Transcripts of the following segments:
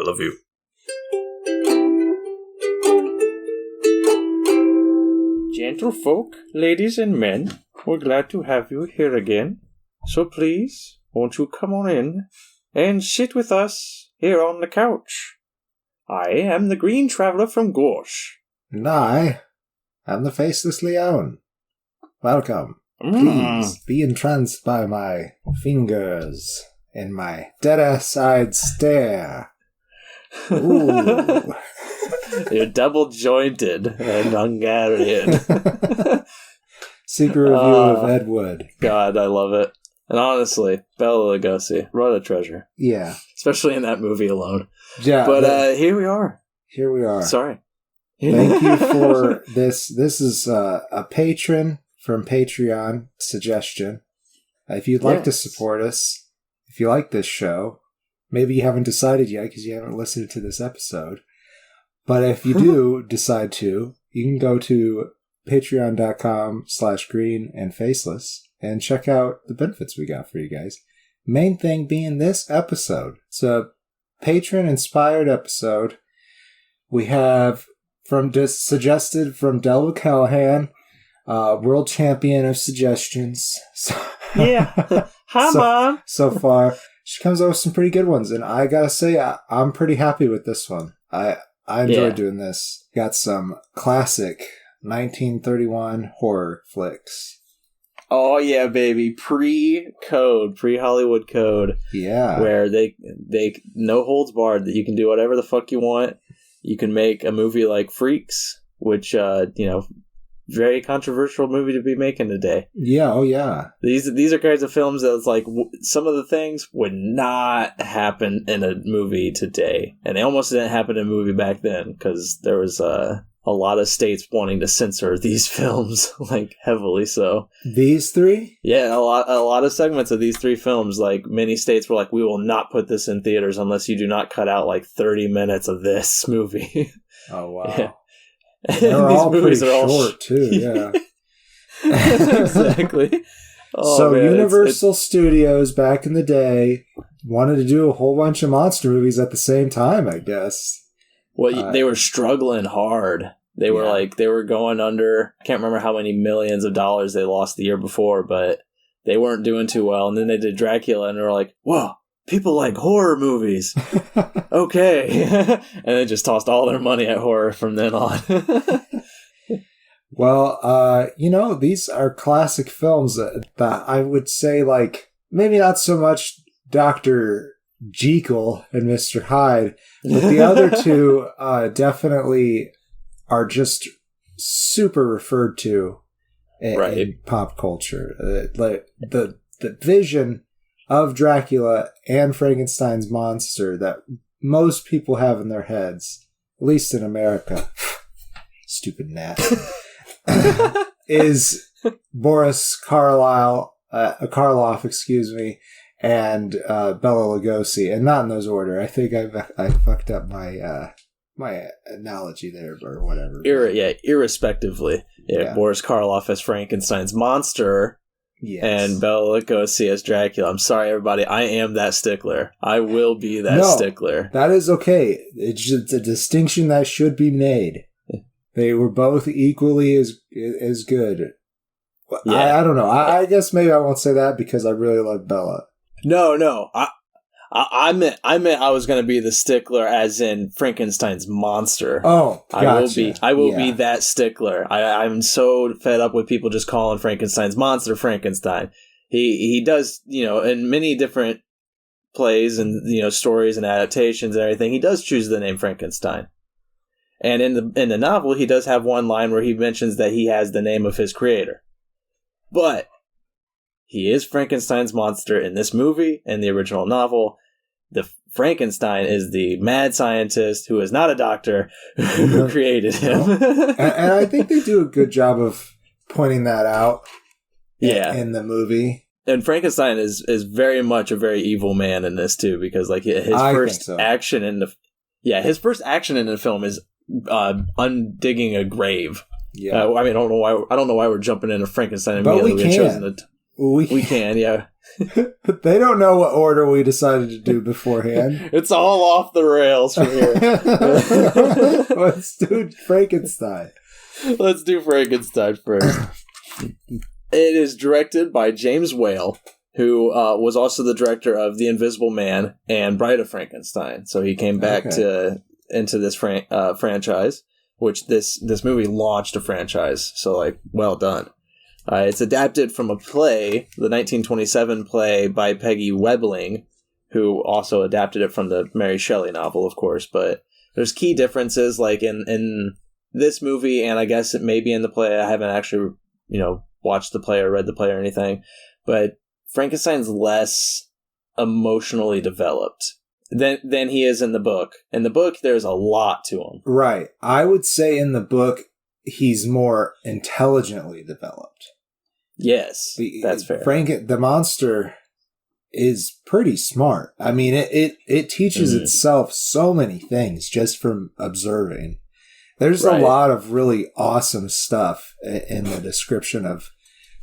I love you. Gentlefolk, ladies and men, we're glad to have you here again. So please, won't you come on in and sit with us here on the couch? I am the Green Traveler from Gorsh. And I am the Faceless Leon. Welcome. Please be entranced by my fingers and my dead-ass-eyed stare. Ooh. You're double-jointed and Hungarian. Secret review of Ed Wood. God, I love it. And honestly, Bela Lugosi, what a treasure. Yeah. Especially in that movie alone. Yeah. But here we are. Here we are. Sorry. Thank you for this. This is a patron from Patreon suggestion. If you'd like to support us, if you like this show, maybe you haven't decided yet because you haven't listened to this episode. But if you do decide to, you can go to patreon.com/green and faceless and check out the benefits we got for you guys. Main thing being this episode. It's a patron-inspired episode. We have suggested from Delva Callahan, world champion of suggestions. Yeah. Hi, Mom. So far, she comes up with some pretty good ones, and I gotta say, I'm pretty happy with this one. I enjoyed doing this. Got some classic 1931 horror flicks. Oh yeah, baby. Pre-Hollywood code. Yeah. Where they no holds barred, that you can do whatever the fuck you want. You can make a movie like Freaks, which very controversial movie to be making today. Yeah, oh yeah. These are kinds of films that it's like some of the things would not happen in a movie today, and they almost didn't happen in a movie back then because there was a lot of states wanting to censor these films, like heavily so. These three? Yeah, a lot of segments of these three films, like many states were like, we will not put this in theaters unless you do not cut out like 30 minutes of this movie. Oh wow. Yeah. They're all pretty short, too, yeah. Exactly. Oh, so man, Universal Studios, back in the day, wanted to do a whole bunch of monster movies at the same time, I guess. Well, they were struggling hard. They were they were going under. I can't remember how many millions of dollars they lost the year before, but they weren't doing too well. And then they did Dracula, and they were like, whoa, people like horror movies. Okay. And they just tossed all their money at horror from then on. Well, these are classic films that I would say, like, maybe not so much Dr. Jekyll and Mr. Hyde, but the other two definitely are just super referred to in pop culture. The vision of Dracula and Frankenstein's monster that most people have in their heads, at least in America, stupid gnat, is Boris Karloff, and Bela Lugosi, and not in those order. I think I fucked up my my analogy there, or whatever. Irrespectively. Yeah. Boris Karloff as Frankenstein's monster. Yes. And Bela Lugosi as Dracula. I'm sorry, everybody. I am that stickler. I will be that stickler. That is okay. It's just a distinction that should be made. They were both equally as good. Yeah. I don't know. I guess maybe I won't say that because I really love Bela. No. I meant I was going to be the stickler as in Frankenstein's monster. Oh, gotcha. I will be that stickler. I'm so fed up with people just calling Frankenstein's monster Frankenstein. He does, in many different plays and, stories and adaptations and everything, he does choose the name Frankenstein. And in the novel, he does have one line where he mentions that he has the name of his creator. But he is Frankenstein's monster in this movie and the original novel. The Frankenstein is the mad scientist who is not a doctor who created him. And I think they do a good job of pointing that out in the movie. And Frankenstein is very much a very evil man in this too, because like his first action in the film is undigging a grave. Yeah, I don't know why we're jumping into Frankenstein immediately. But we can, yeah. They don't know what order we decided to do beforehand. It's all off the rails from here. Let's do Frankenstein. Let's do Frankenstein first. It is directed by James Whale, who was also the director of The Invisible Man and Bride of Frankenstein. So he came back into this franchise, which this movie launched a franchise. So, like, well done. It's adapted from a play, the 1927 play by Peggy Webling, who also adapted it from the Mary Shelley novel, of course. But there's key differences, like in this movie, and I guess it may be in the play. I haven't actually, watched the play or read the play or anything. But Frankenstein's less emotionally developed than he is in the book. In the book, there's a lot to him. Right. I would say in the book, he's more intelligently developed. Yes, that's fair. The monster is pretty smart. I mean, it teaches itself so many things just from observing. There's a lot of really awesome stuff in the description of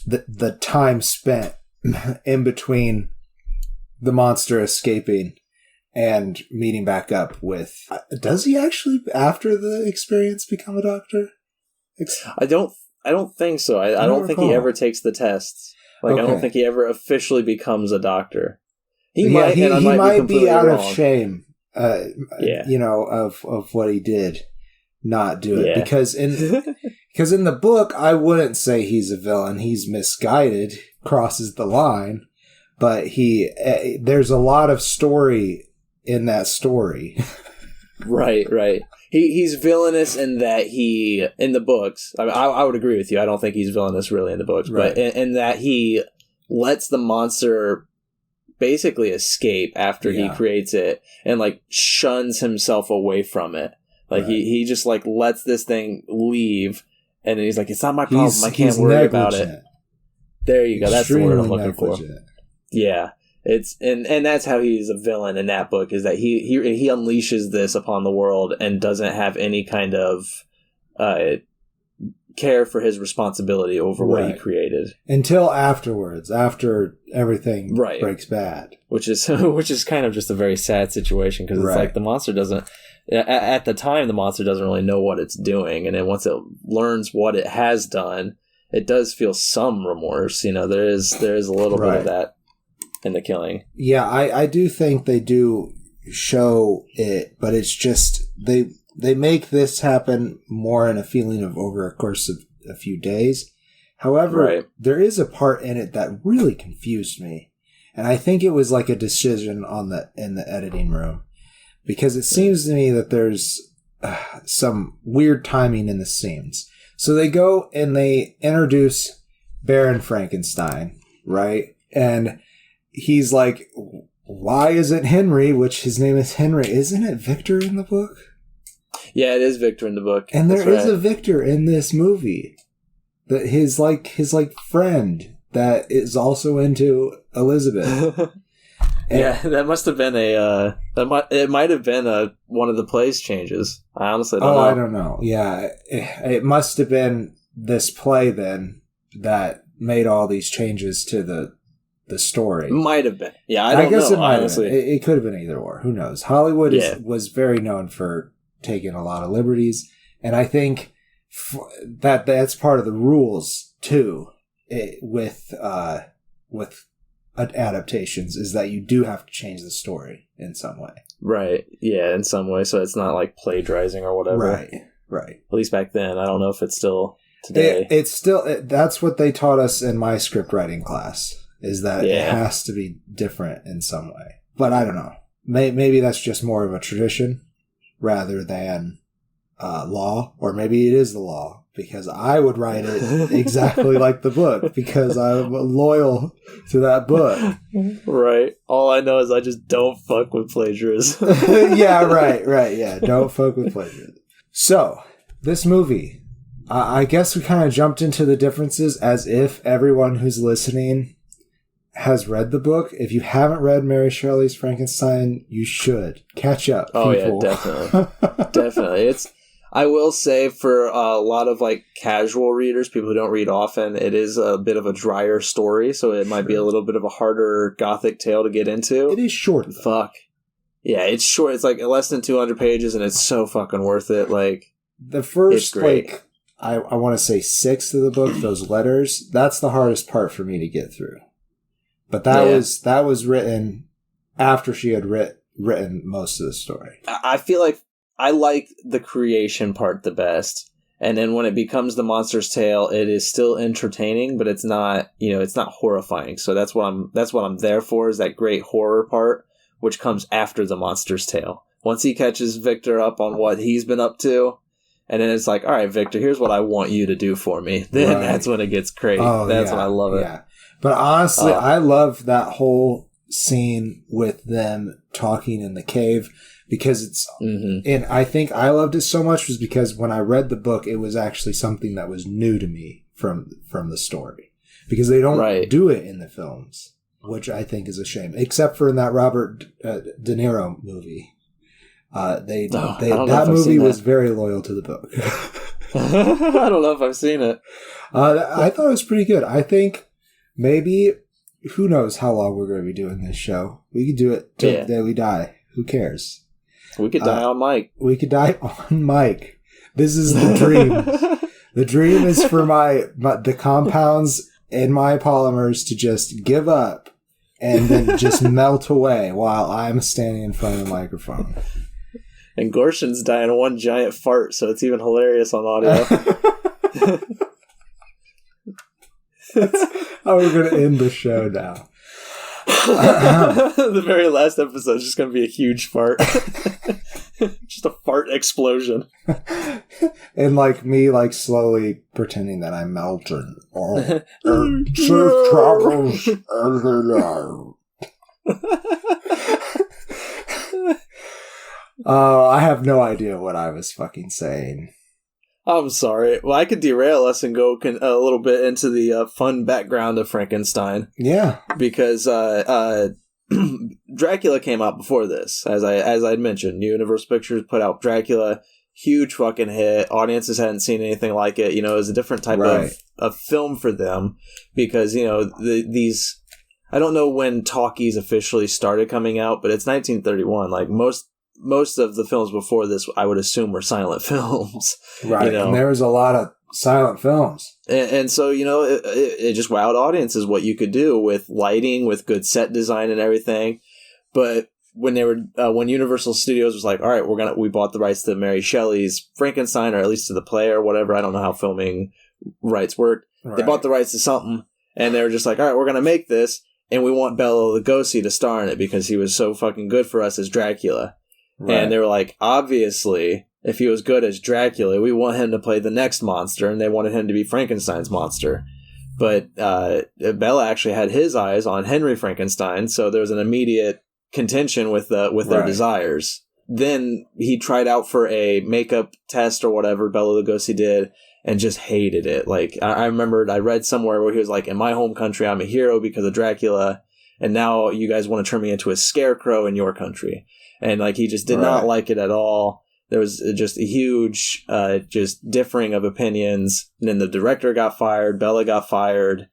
the time spent in between the monster escaping and meeting back up with... Does he actually, after the experience, become a doctor? I don't think so. I don't think he ever takes the tests. I don't think he ever officially becomes a doctor. He might be out of shame, of what he did, not do it. Because in the book, I wouldn't say he's a villain. He's misguided, crosses the line, but there's a lot of story in that story. Right. He's villainous in that in the books, I would agree with you. I don't think he's villainous really in the books, but in that he lets the monster basically escape after he creates it and like shuns himself away from it. Like he just like lets this thing leave and then he's like, it's not my problem. I can't worry about it. There you go. That's the word I'm looking for. Yeah. It's and that's how he's a villain in that book, is that he unleashes this upon the world and doesn't have any kind of care for his responsibility over what he created until afterwards, after everything breaks bad, which is kind of just a very sad situation, because it's like the monster doesn't at the time the monster doesn't really know what it's doing, and then once it learns what it has done, it does feel some remorse. There is a little bit of that in the killing. Yeah, I do think they do show it, but it's just they make this happen more in a feeling of over a course of a few days. However, there is a part in it that really confused me, and I think it was like a decision in the editing room, because it seems to me that there's some weird timing in the scenes. So they go and they introduce Baron Frankenstein, right? And he's like, why isn't Henry, which his name is Henry, isn't it Victor in the book? Yeah, it is Victor in the book. And there is a Victor in this movie. That his friend that is also into Elizabeth. Yeah, that must have been it might have been one of the play's changes. I honestly don't know. I don't know. Yeah, it must have been this play then that made all these changes to the story. Might have been. Yeah, I guess it might honestly. Have been. It could have been either or. Who knows? Hollywood was very known for taking a lot of liberties, and I think that's part of the rules too with adaptations, is that you do have to change the story in some way. Right. Yeah, in some way, so it's not like plagiarizing or whatever. Right. At least back then. I don't know if it's still today. It's still that's what they taught us in my script writing class, is that it has to be different in some way. But I don't know. Maybe that's just more of a tradition rather than law, or maybe it is the law, because I would write it exactly like the book, because I'm loyal to that book. Right. All I know is I just don't fuck with plagiarism. Yeah, right. Yeah, don't fuck with plagiarism. So, this movie, I guess we kind of jumped into the differences as if everyone who's listening has read the book. If you haven't read Mary Shelley's Frankenstein, you should catch up. Oh, people. Yeah, definitely. Definitely. I will say for a lot of like casual readers, people who don't read often, it is a bit of a drier story, so it might be a little bit of a harder gothic tale to get into. It is short, though. Fuck. Yeah, it's short. It's like less than 200 pages, and it's so fucking worth it. Like, the first, like, I want to say 6th of the book, those letters, that's the hardest part for me to get through. But that was written after she had written most of the story. I feel like I like the creation part the best. And then when it becomes the monster's tale, it is still entertaining, but it's not, it's not horrifying. So that's what I'm there for, is that great horror part, which comes after the monster's tale. Once he catches Victor up on what he's been up to, and then it's like, all right, Victor, here's what I want you to do for me. Then that's when it gets crazy. That's when I love it. Yeah. But honestly, I love that whole scene with them talking in the cave, because it's, and I think I loved it so much was because when I read the book, it was actually something that was new to me from the story, because they don't do it in the films, which I think is a shame, except for in that Robert De Niro movie. That movie was very loyal to the book. I don't know if I've seen it. I thought it was pretty good. I think maybe, who knows how long we're going to be doing this show. We could do it till the day we die. Who cares? We could die on mic. We could die on mic. This is the dream. The dream is for the compounds in my polymers to just give up and then just melt away while I'm standing in front of the microphone. And Gorshin's dying one giant fart, so it's even hilarious on audio. That's how we're going to end the show now. The very last episode is just going to be a huge fart. Just a fart explosion. And like me, like slowly pretending that I'm melting. Safe travels. I have no idea what I was fucking saying. I'm sorry. Well, I could derail us and go a little bit into the fun background of Frankenstein. Yeah. Because Dracula came out before this. As I'd mentioned, Universal Pictures put out Dracula. Huge fucking hit. Audiences hadn't seen anything like it. It was a different type of film for them. Because, these... I don't know when talkies officially started coming out, but it's 1931. Like, most of the films before this, I would assume, were silent films. Right, and there was a lot of silent films. And so, it just wowed audiences what you could do with lighting, with good set design and everything. But when when Universal Studios was like, all right, we bought the rights to Mary Shelley's Frankenstein, or at least to the play or whatever. I don't know how filming rights work. Right. They bought the rights to something, and they were just like, all right, we're going to make this, and we want Bela Lugosi to star in it because he was so fucking good for us as Dracula. Right. And they were like, obviously, if he was good as Dracula, we want him to play the next monster, and they wanted him to be Frankenstein's monster. But Bela actually had his eyes on Henry Frankenstein, so there was an immediate contention with their desires. Then he tried out for a makeup test or whatever Bela Lugosi did, and just hated it. Like, I remembered I read somewhere where he was like, in my home country, I'm a hero because of Dracula, and now you guys want to turn me into a scarecrow in your country. And like, he just did not like it at all. There was just a huge, just differing of opinions. And then the director got fired, Bela got fired,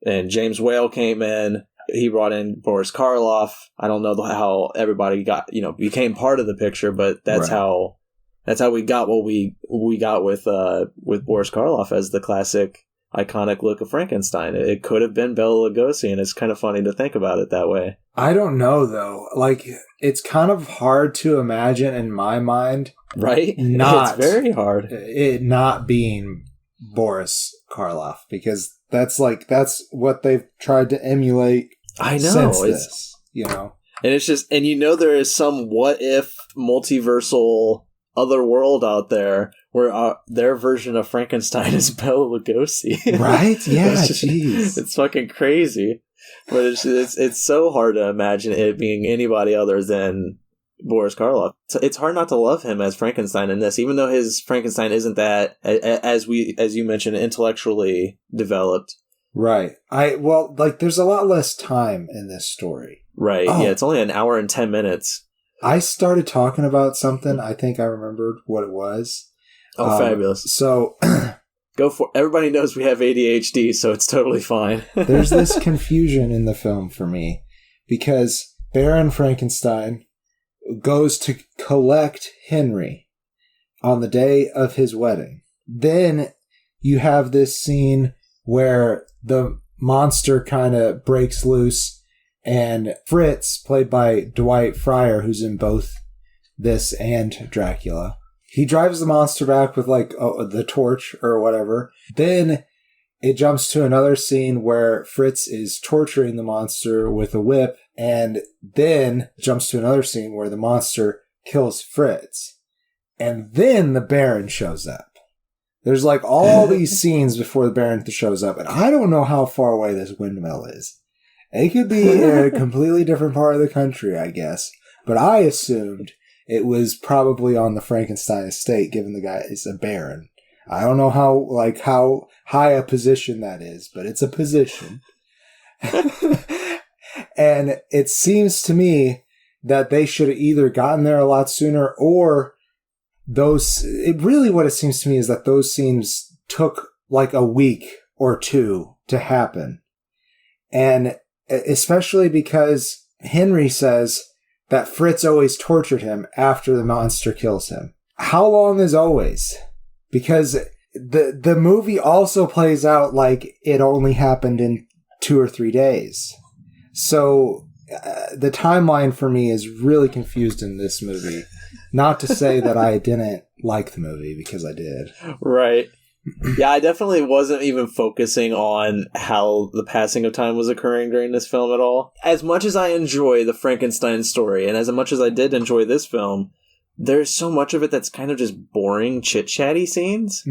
and James Whale came in. He brought in Boris Karloff. I don't know how everybody got, became part of the picture, but that's how we got what we got with Boris Karloff as the classic, iconic look of Frankenstein. It could have been Bela Lugosi, and it's kind of funny to think about it that way. I don't know, though. Like, it's kind of hard to imagine in my mind. Right? It's very hard. It not being Boris Karloff, because that's what they've tried to emulate. I know. Since this, And it's just, and there is some what if multiversal other world out there where their version of Frankenstein is Bela Lugosi. Right? Yeah, jeez. It's fucking crazy. But it's so hard to imagine it being anybody other than Boris Karloff. It's hard not to love him as Frankenstein in this, even though his Frankenstein isn't that, as you mentioned, intellectually developed. Right. There's a lot less time in this story. Right. Oh. Yeah, it's only an hour and 10 minutes. I started talking about something. I think I remembered what it was. Oh, fabulous. So go for everybody knows we have ADHD, so it's totally fine. There's this confusion in the film for me because Baron Frankenstein goes to collect Henry on the day of his wedding. Then you have this scene where the monster kind of breaks loose, and Fritz, played by Dwight Fryer, who's in both this and Dracula, he drives the monster back with like the torch or whatever. Then it jumps to another scene where Fritz is torturing the monster with a whip, and then jumps to another scene where the monster kills Fritz. And then the Baron shows up. There's like all these scenes before the Baron shows up, and I don't know how far away this windmill is. It could be in a completely different part of the country, I guess. But I assumed it was probably on the Frankenstein estate, given the guy is a Baron. I don't know how high a position that is, but it's a position. And it seems to me that they should have either gotten there a lot sooner, or what it seems to me is that those scenes took like a week or two to happen. And especially because Henry says that Fritz always tortured him after the monster kills him. How long is always? Because the movie also plays out like it only happened in 2 or 3 days. So the timeline for me is really confused in this movie. Not to say that I didn't like the movie, because I did. Right. Yeah, I definitely wasn't even focusing on how the passing of time was occurring during this film at all. As much as I enjoy the Frankenstein story, and as much as I did enjoy this film, there's so much of it that's kind of just boring, chit-chatty scenes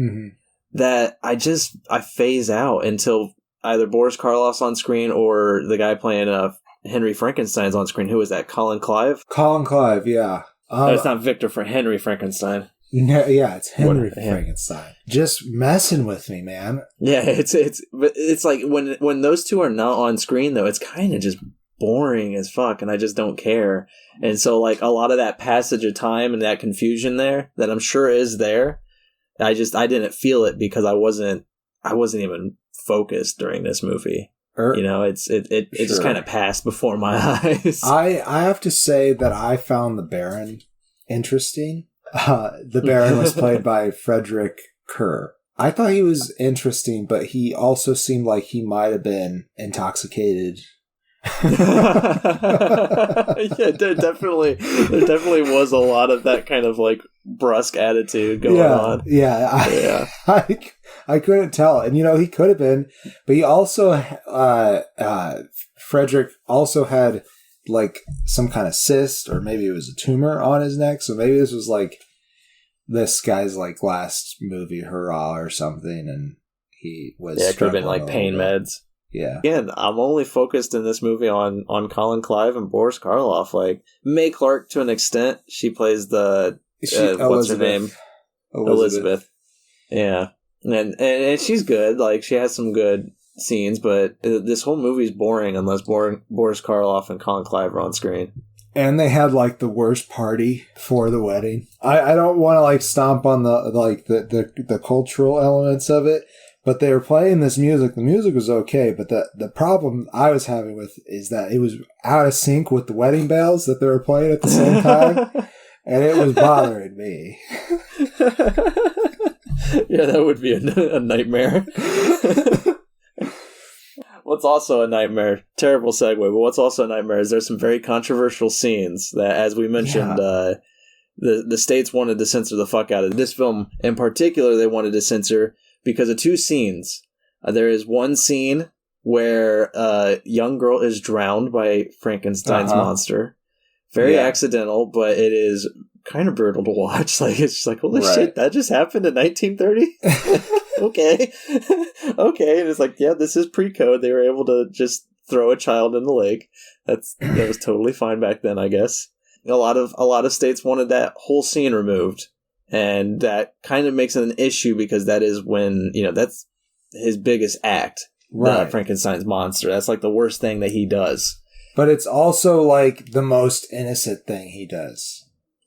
that I phase out until either Boris Karloff's on screen or the guy playing Henry Frankenstein's on screen. Who is that? Colin Clive? Colin Clive, yeah. It's not Victor for Henry Frankenstein. No, yeah, it's Henry Frankenstein. Just messing with me, man. Yeah, it's like when those two are not on screen, though, it's kind of just boring as fuck, and I just don't care. And so, like, a lot of that passage of time and that confusion there that I'm sure is there, I didn't feel it because I wasn't even focused during this movie. It just kind of passed before my eyes. I have to say that I found the Baron interesting. The Baron was played by Frederick Kerr. I thought he was interesting, but he also seemed like he might have been intoxicated. Yeah, there definitely was a lot of that kind of like brusque attitude going on. Yeah. I couldn't tell. And, he could have been, but he also, Frederick also had like some kind of cyst, or maybe it was a tumor on his neck. So maybe this was like this guy's like last movie hurrah or something. And he was, it could have been like pain meds. Yeah. Again, I'm only focused in this movie on Colin Clive and Boris Karloff. Like Mae Clarke to an extent. She plays what's her name? Elizabeth. Yeah. And she's good. Like, she has some good scenes, but this whole movie's boring unless Boris Karloff and Colin Clive are on screen. And they had like the worst party for the wedding. I don't want to like stomp on the cultural elements of it, but they were playing this music. The music was okay, but the problem I was having with is that it was out of sync with the wedding bells that they were playing at the same time, and it was bothering me. Yeah, that would be a nightmare. What's also a nightmare, terrible segue, but what's also a nightmare is there's some very controversial scenes that, as we mentioned, the states wanted to censor the fuck out of. This film in particular, they wanted to censor because of 2 scenes. There is one scene where a young girl is drowned by Frankenstein's monster. Very accidental, but it is kind of brutal to watch. Like, it's just like, holy shit, that just happened in 1930? Okay. Okay. And it's like, yeah, this is pre-code. They were able to just throw a child in the lake. That was totally fine back then, I guess. A lot of states wanted that whole scene removed. And that kind of makes it an issue because that is when, that's his biggest act. Right. Frankenstein's monster. That's like the worst thing that he does. But it's also like the most innocent thing he does.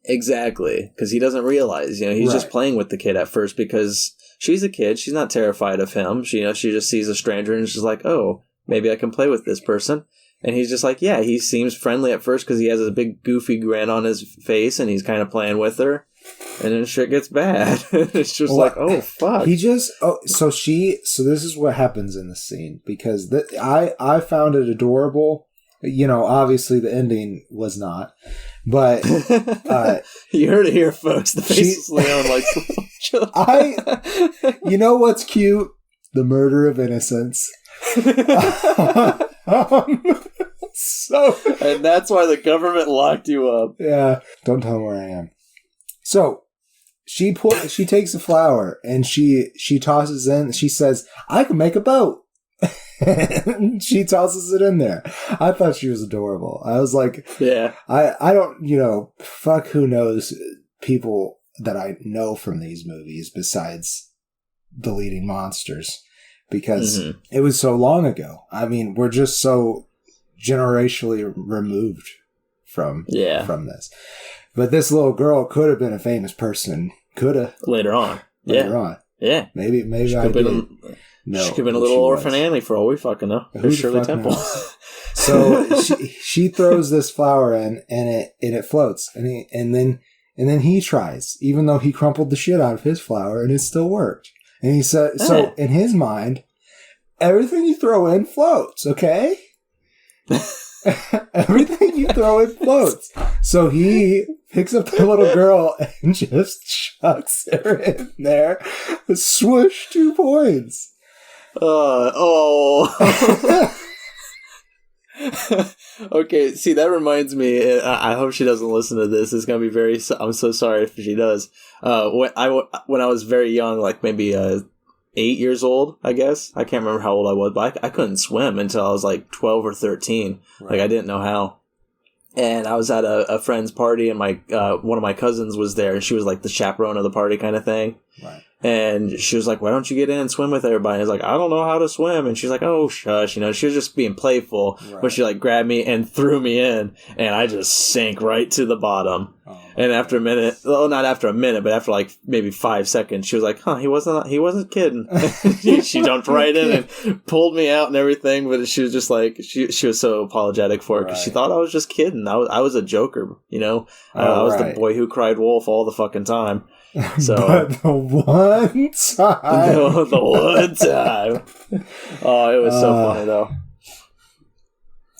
Exactly, because he doesn't realize, he's just playing with the kid at first because she's a kid. She's not terrified of him. She just sees a stranger and she's like, oh, maybe I can play with this person. And he's just like, yeah, he seems friendly at first because he has a big goofy grin on his face and he's kind of playing with her. And then shit gets bad. It's just oh, fuck. So this is what happens in the scene because I found it adorable. Obviously the ending was not, but you heard it here, folks. The Faceless Leon likes children. You know what's cute? The murder of innocence. And that's why the government locked you up. Yeah, don't tell them where I am. So she takes a flower and she tosses in. She says, "I can make a boat." And she tosses it in there. I thought she was adorable. I was like, yeah, I don't, fuck who knows people that I know from these movies besides deleting monsters because it was so long ago. I mean, we're just so generationally removed from this. But this little girl could have been a famous person. Could have. Later on. Yeah. Maybe I did. No, she could have been a little orphan Annie for all we fucking know. Who's Shirley Temple? So she throws this flower in, and it floats, and then he tries, even though he crumpled the shit out of his flower, and it still worked. And he said, so in his mind, everything you throw in floats. Okay, everything you throw in floats. So he picks up the little girl and just chucks her in there. Swoosh, 2 points. Okay, see, that reminds me, I hope she doesn't listen to this. It's going to be I'm so sorry if she does. When I was very young, like maybe 8 years old, I guess. I can't remember how old I was, but I couldn't swim until I was like 12 or 13. Right. Like, I didn't know how. And I was at a friend's party, and one of my cousins was there, and she was like the chaperone of the party kind of thing. Right. And she was like, why don't you get in and swim with everybody? And I was like, I don't know how to swim. And she's like, oh, shush. She was just being playful. Right. But she like grabbed me and threw me in. And I just sank right to the bottom. Oh, and after a minute, well, not after a minute, but after like maybe 5 seconds, she was like, he wasn't kidding. She jumped right in and pulled me out and everything. But she was just like, she was so apologetic for it because she thought I was just kidding. I was a joker, I was the boy who cried wolf all the fucking time. So but the one time. The one time. Oh, it was so funny though.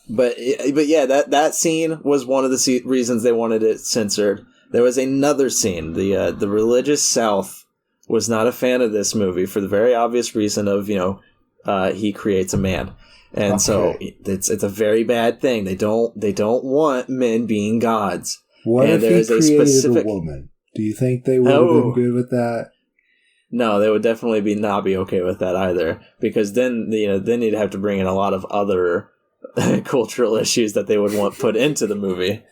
But yeah, that scene was one of the reasons they wanted it censored. There was another scene. The religious South was not a fan of this movie for the very obvious reason of he creates a man, and so it's a very bad thing. They don't want men being gods. What if he created a woman? Do you think they would have been good with that? No, they would definitely not be okay with that either, because then you'd have to bring in a lot of other cultural issues that they would want put into the movie.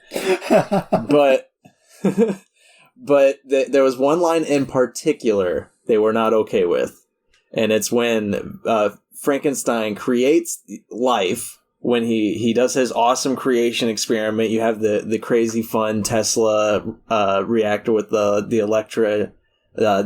But there was one line in particular they were not okay with, and it's when Frankenstein creates life. When he does his awesome creation experiment, you have the crazy fun Tesla reactor with the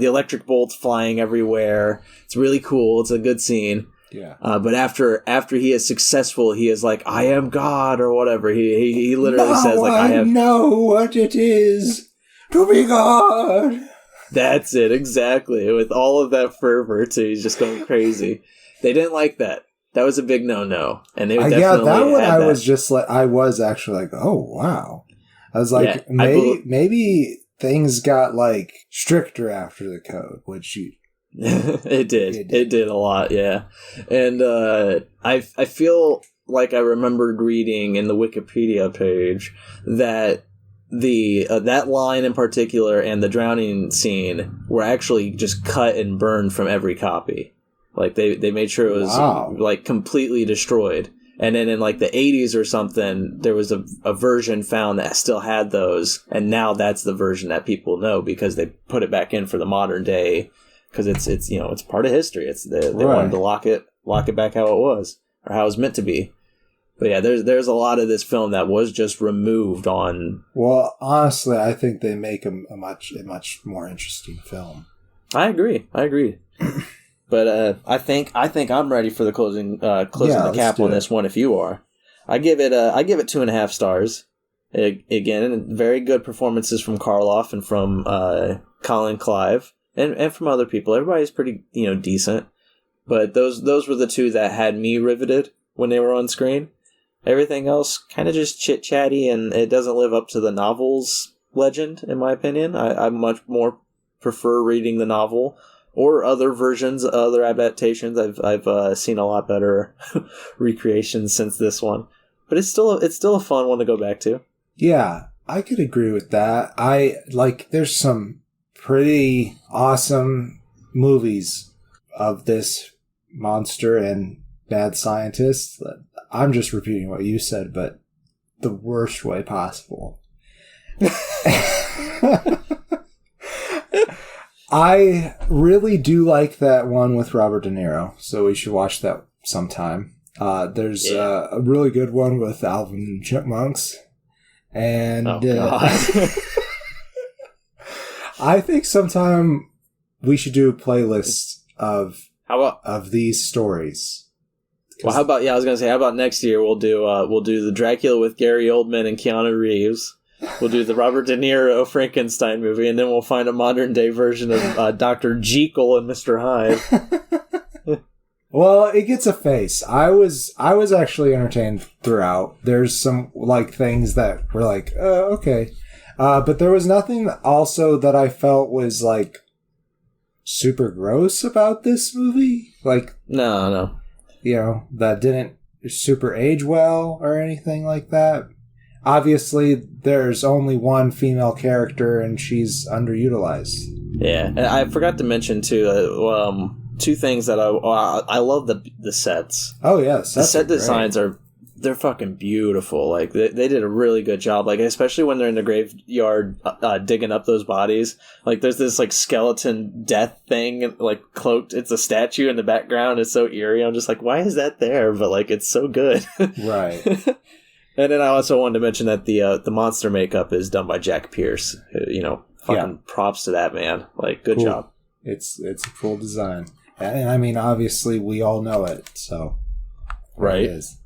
electric bolts flying everywhere. It's really cool. It's a good scene. Yeah. But after he is successful, he is like, I am God or whatever. He literally says like, I know what it is to be God. That's it, exactly. With all of that fervor too, he's just going crazy. They didn't like that. That was a big no-no, and they would definitely that one. I was just like, I was actually like, oh wow. I was like, maybe things got like stricter after the code, which it did a lot, yeah. And I feel like I remembered reading in the Wikipedia page that that line in particular and the drowning scene were actually just cut and burned from every copy. Like, they made sure it was, like, completely destroyed. And then in, like, the 80s or something, there was a version found that still had those. And now that's the version that people know because they put it back in for the modern day. Because it's it's part of history. They wanted to lock it back how it was. Or how it was meant to be. But yeah, there's a lot of this film that was just removed on. Well, honestly, I think they make a much more interesting film. I agree. But I think I'm ready for the closing the cap on this one. If you are, I give it 2.5 stars. Again, very good performances from Karloff and from Colin Clive and from other people. Everybody's pretty decent, but those were the two that had me riveted when they were on screen. Everything else kind of just chit chatty, and it doesn't live up to the novel's legend, in my opinion. I much more prefer reading the novel or other versions, other adaptations. I've seen a lot better recreations since this one, but it's still a fun one to go back to. Yeah, I could agree with that. There's some pretty awesome movies of this monster and mad scientist. I'm just repeating what you said, but the worst way possible. I really do like that one with Robert De Niro, so we should watch that sometime. There's a really good one with Alvin and Chipmunks. And I think sometime we should do a playlist of these stories. Well, how about how about next year we'll do the Dracula with Gary Oldman and Keanu Reeves. We'll do the Robert De Niro Frankenstein movie, and then we'll find a modern day version of Dr. Jekyll and Mr. Hyde. Well, it gets a face. I was actually entertained throughout. There's some things that were okay, but there was nothing also that I felt was super gross about this movie. No. That didn't super age well or anything like that. Obviously, there's only one female character, and she's underutilized. Yeah, and I forgot to mention too. Two things that I love the sets. Oh yeah, the set designs they're fucking beautiful. They did a really good job. Especially when they're in the graveyard digging up those bodies. There's this skeleton death thing cloaked. It's a statue in the background. It's so eerie. I'm just why is that there? But it's so good. Right. And then I also wanted to mention that the monster makeup is done by Jack Pierce. Props to that man. Good cool. job. It's a cool design. And I mean, obviously, we all know it, so... Right. It is.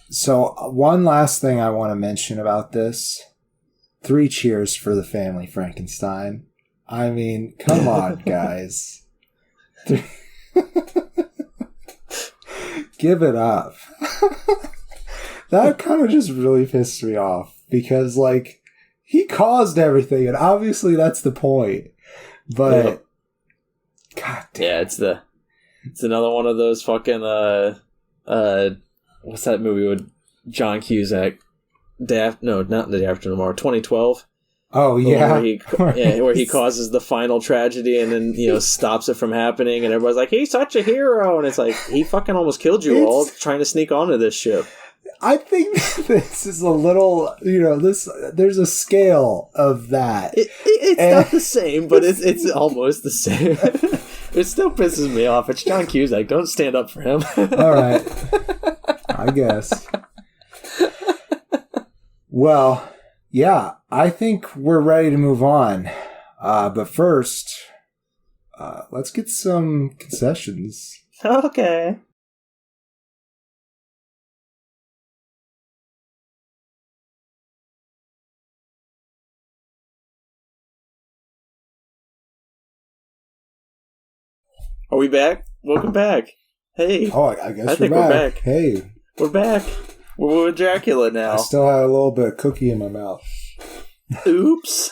So, one last thing I want to mention about this. 3 cheers for the family Frankenstein. I mean, come on, guys. Give it up. That kind of just really pissed me off, because, he caused everything, and obviously that's the point. But... Yep. God damn. Yeah, it's another one of those fucking what's that movie with John Cusack? Not The Day After Tomorrow, 2012. Oh yeah, where he causes the final tragedy and then stops it from happening, and everybody's he's such a hero, and it's he fucking almost killed you all trying to sneak onto this ship. I think this is a little, there's a scale of that. It's not the same, but it's almost the same. It still pisses me off. It's John Cusack. Don't stand up for him. All right. I guess. Well, yeah, I think we're ready to move on. But first, let's get some concessions. Okay. Are we back? Welcome back. Hey. Oh, I guess we're back. Hey. We're back. We're with Dracula now. I still have a little bit of cookie in my mouth. Oops.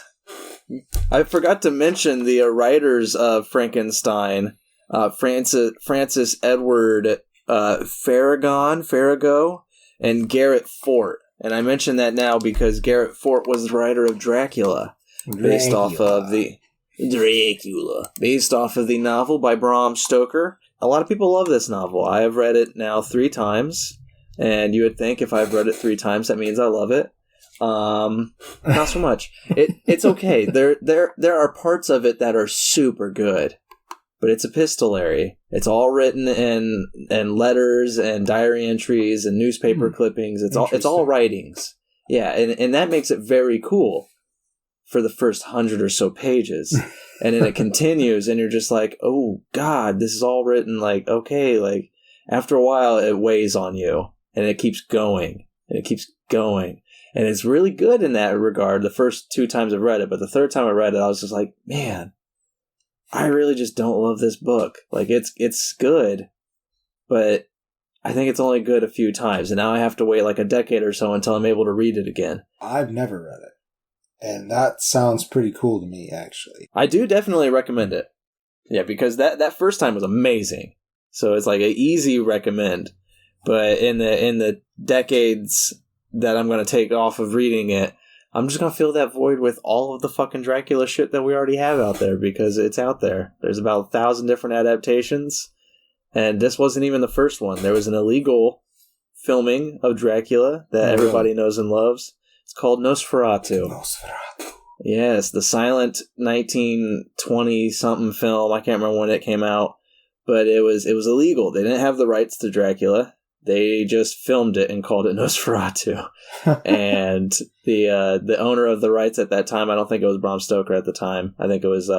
I forgot to mention the writers of Frankenstein, Francis Edward Farrago, and Garrett Fort. And I mention that now because Garrett Fort was the writer of Dracula. Based off of the novel by Bram Stoker. A lot of people love this novel. I have read it now 3 times, and you would think if I've read it 3 times, that means I love it. Not so much. It's okay. There are parts of it that are super good, but it's epistolary. It's all written in letters and diary entries and newspaper clippings. It's all writings. Yeah, and that makes it very cool for the first 100 or so pages. And then it continues, and you're just like, oh, God, this is all written, like, okay, like, after a while, it weighs on you, and it keeps going, and it keeps going. And it's really good in that regard the first 2 times I've read it, but the third time I read it, I was just like, man, I really just don't love this book. Like, it's good, but I think it's only good a few times, and now I have to wait like a decade or so until I'm able to read it again. I've never read it, and that sounds pretty cool to me, actually. I do definitely recommend it. Yeah, because that first time was amazing. So it's like an easy recommend. But in the decades that I'm going to take off of reading it, I'm just going to fill that void with all of the fucking Dracula shit that we already have out there, because it's out there. There's about 1,000 different adaptations, and this wasn't even the first one. There was an illegal filming of Dracula that everybody knows and loves. It's called Nosferatu. Yes, the silent 1920-something film. I can't remember when it came out, but it was illegal. They didn't have the rights to Dracula. They just filmed it and called it Nosferatu. And the owner of the rights at that time, I don't think it was Bram Stoker at the time. I think it was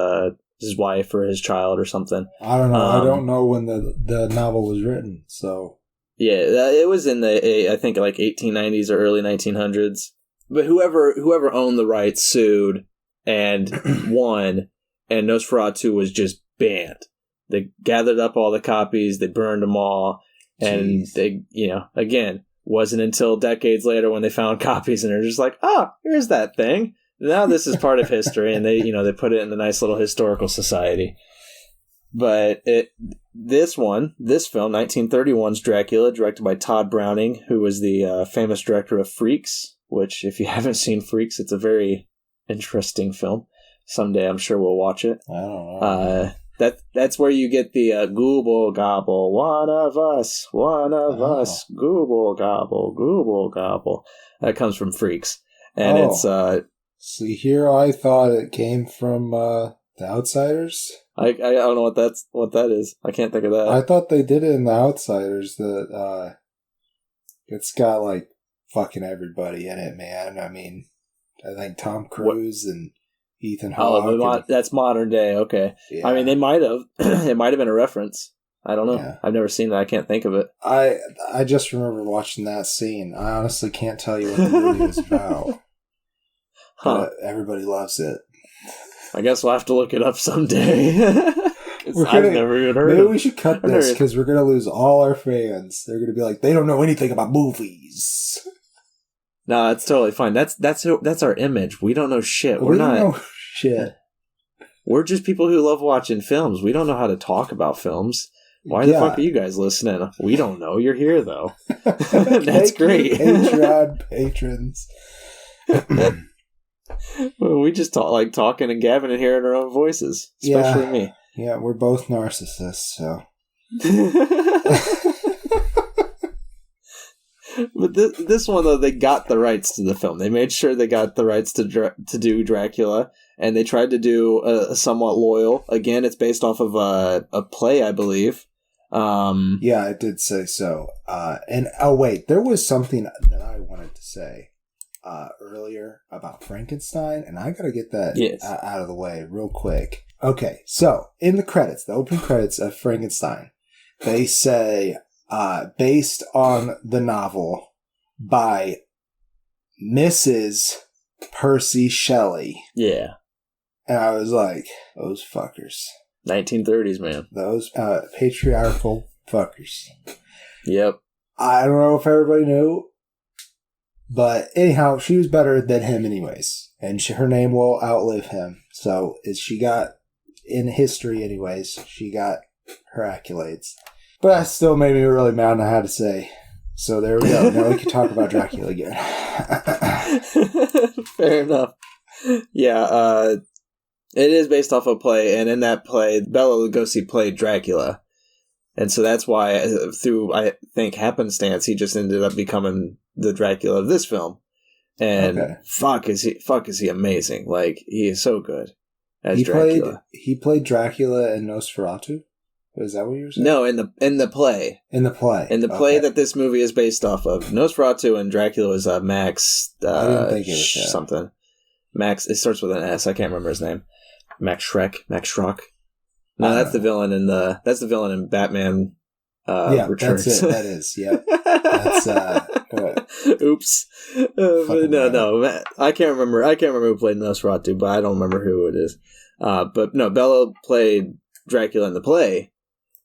his wife or his child or something. I don't know. I don't know when the novel was written. So yeah, it was in the I think like 1890s or early 1900s. But whoever owned the rights sued and won, and Nosferatu was just banned. They gathered up all the copies, they burned them all. And they, again, wasn't until decades later when they found copies and they're just like, here's that thing. Now this is part of history, and they put it in the nice little historical society. But this film, 1931's Dracula, directed by Todd Browning, who was the famous director of Freaks, which, if you haven't seen Freaks, it's a very interesting film. Someday I'm sure we'll watch it. I don't know. That's where you get the gooble gobble, one of us, gooble gobble. That comes from Freaks. And it's... See, here I thought it came from The Outsiders. I don't know what that is. I can't think of that. I thought they did it in The Outsiders. That it's got, like, fucking everybody in it, man. I mean, I think Tom Cruise and Ethan Hawke. That's modern day. Okay. Yeah. I mean, they might have. It might have been a reference. I don't know. Yeah. I've never seen that. I can't think of it. I just remember watching that scene. I honestly can't tell you what the movie was about. But everybody loves it. I guess we'll have to look it up someday. I've never even heard of it. Maybe we should cut this, because we're going to lose all our fans. They're going to be like, they don't know anything about movies. No, it's totally fine. That's our image. We don't know shit. We're not know shit. We're just people who love watching films. We don't know how to talk about films. Why the fuck are you guys listening? We don't know. You're here though. That's great. Patreon patrons. Well, we just like talking and gabbing and hearing our own voices, especially me. Yeah, we're both narcissists, so. But this one, though, they got the rights to the film. They made sure they got the rights to do Dracula, and they tried to do a somewhat loyal. Again, it's based off of a play, I believe. Yeah, it did say so. And wait, there was something that I wanted to say earlier about Frankenstein, and I gotta get that out of the way real quick. Okay, so in the credits, the opening credits of Frankenstein, they say... based on the novel by Mrs. Percy Shelley. Yeah. And I was like, those fuckers. 1930s, man. Those patriarchal fuckers. Yep. I don't know if everybody knew, but anyhow, she was better than him anyways. And her name will outlive him. So she got, in history anyways, she got her accolades. But that still made me really mad, and I had to say. So there we go. Now we can talk about Dracula again. Fair enough. Yeah, it is based off a play, and in that play, Bela Lugosi played Dracula. And so that's why, through, I think, happenstance, he just ended up becoming the Dracula of this film. And fuck is he amazing. Like, he is so good. as Dracula. He played Dracula in Nosferatu? Is that what you were saying? No, in the play. In the play. In the play that this movie is based off of. Nosferatu and Dracula was Max... I didn't think it was that. Something. Max, it starts with an S. I can't remember his name. Max Schrock. No, that's the villain in Batman Returns. That's it. That is, yeah. That's, oops. No. I can't remember who played Nosferatu, but I don't remember who it is. But no, Bela played Dracula in the play.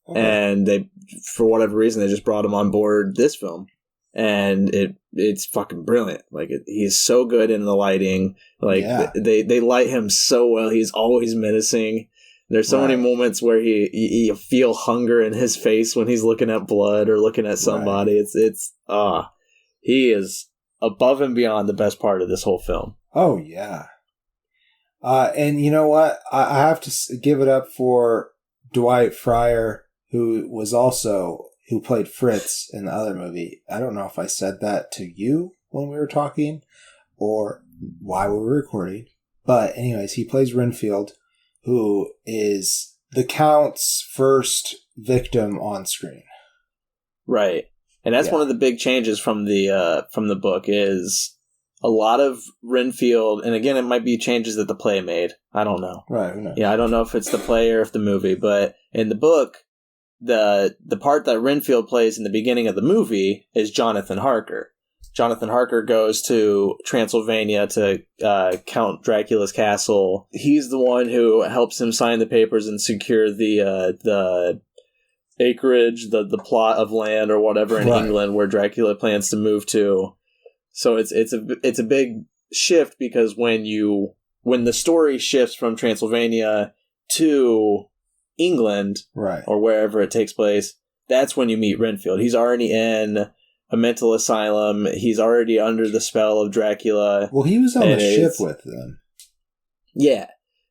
Okay. And they, for whatever reason, they just brought him on board this film. And it's fucking brilliant. Like, he's so good in the lighting. Like, they light him so well. He's always menacing. There's so many moments where you feel hunger in his face when he's looking at blood or looking at somebody. Right. He is above and beyond the best part of this whole film. Oh, yeah. And you know what? I have to give it up for Dwight Fryer, who played Fritz in the other movie. I don't know if I said that to you when we were talking or while we were recording. But anyways, he plays Renfield, who is the Count's first victim on screen. Right. And that's one of the big changes from the book is a lot of Renfield, and again, it might be changes that the play made. I don't know. Right, who knows? Yeah, I don't know if it's the play or if the movie, but in the book, the part that Renfield plays in the beginning of the movie is Jonathan Harker. Jonathan Harker goes to Transylvania to Count Dracula's castle. He's the one who helps him sign the papers and secure the acreage, the plot of land or whatever in England where Dracula plans to move to. So it's a big shift because when the story shifts from Transylvania to England or wherever it takes place, that's when you meet Renfield. He's already in a mental asylum. He's already under the spell of Dracula. Well, he was on the ship with them. Yeah,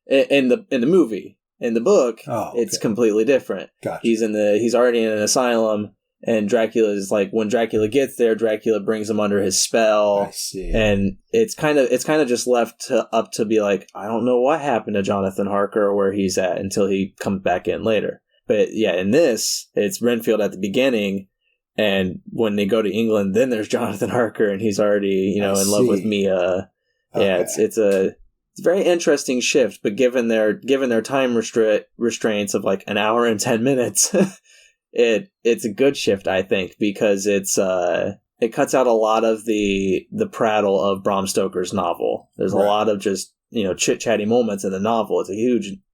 in the movie. In the book, it's completely different. Gotcha. He's already in an asylum, and Dracula is like, when Dracula gets there, Dracula brings him under his spell. I see. And it's kind of just left up to be like, I don't know what happened to Jonathan Harker or where he's at until he comes back in later. But yeah, in this, it's Renfield at the beginning. And when they go to England, then there's Jonathan Harker, and he's already, in love with Mia. Okay. Yeah, it's a very interesting shift, but given their time restraints of like an hour and 10 minutes, it's a good shift, I think, because it cuts out a lot of the prattle of Bram Stoker's novel. There's a lot of just chit-chatty moments in the novel.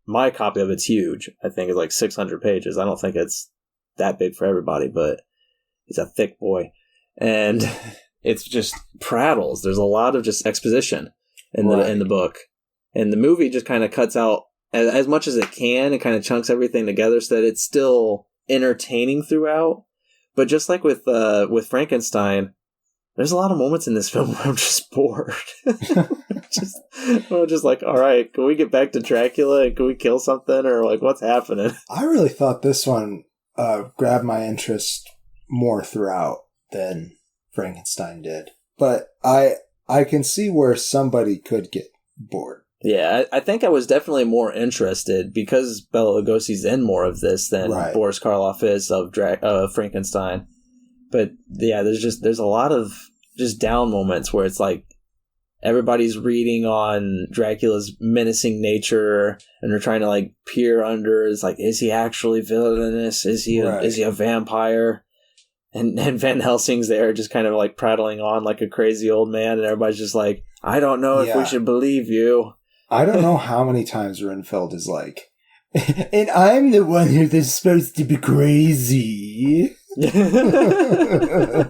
My copy of it's huge. I think it's like 600 pages. I don't think it's that big for everybody, but he's a thick boy. And it's just prattles. There's a lot of just exposition in the book. And the movie just kind of cuts out as much as it can and kind of chunks everything together so that it's still entertaining throughout. But just like with Frankenstein, there's a lot of moments in this film where I'm just bored. I'm just like, all right, can we get back to Dracula and can we kill something, or like what's happening? I really thought this one grabbed my interest more throughout than Frankenstein did, but I can see where somebody could get bored. Yeah, I think I was definitely more interested because Bela Lugosi's in more of this than Boris Karloff is of Frankenstein. But yeah, there's a lot of just down moments where it's like everybody's reading on Dracula's menacing nature and they're trying to like peer under. It's like, is he actually villainous? Is he a vampire? And Van Helsing's there just kind of like prattling on like a crazy old man, and everybody's just like, I don't know if we should believe you. I don't know how many times Renfield is like, and I'm the one who's supposed to be crazy. Yeah,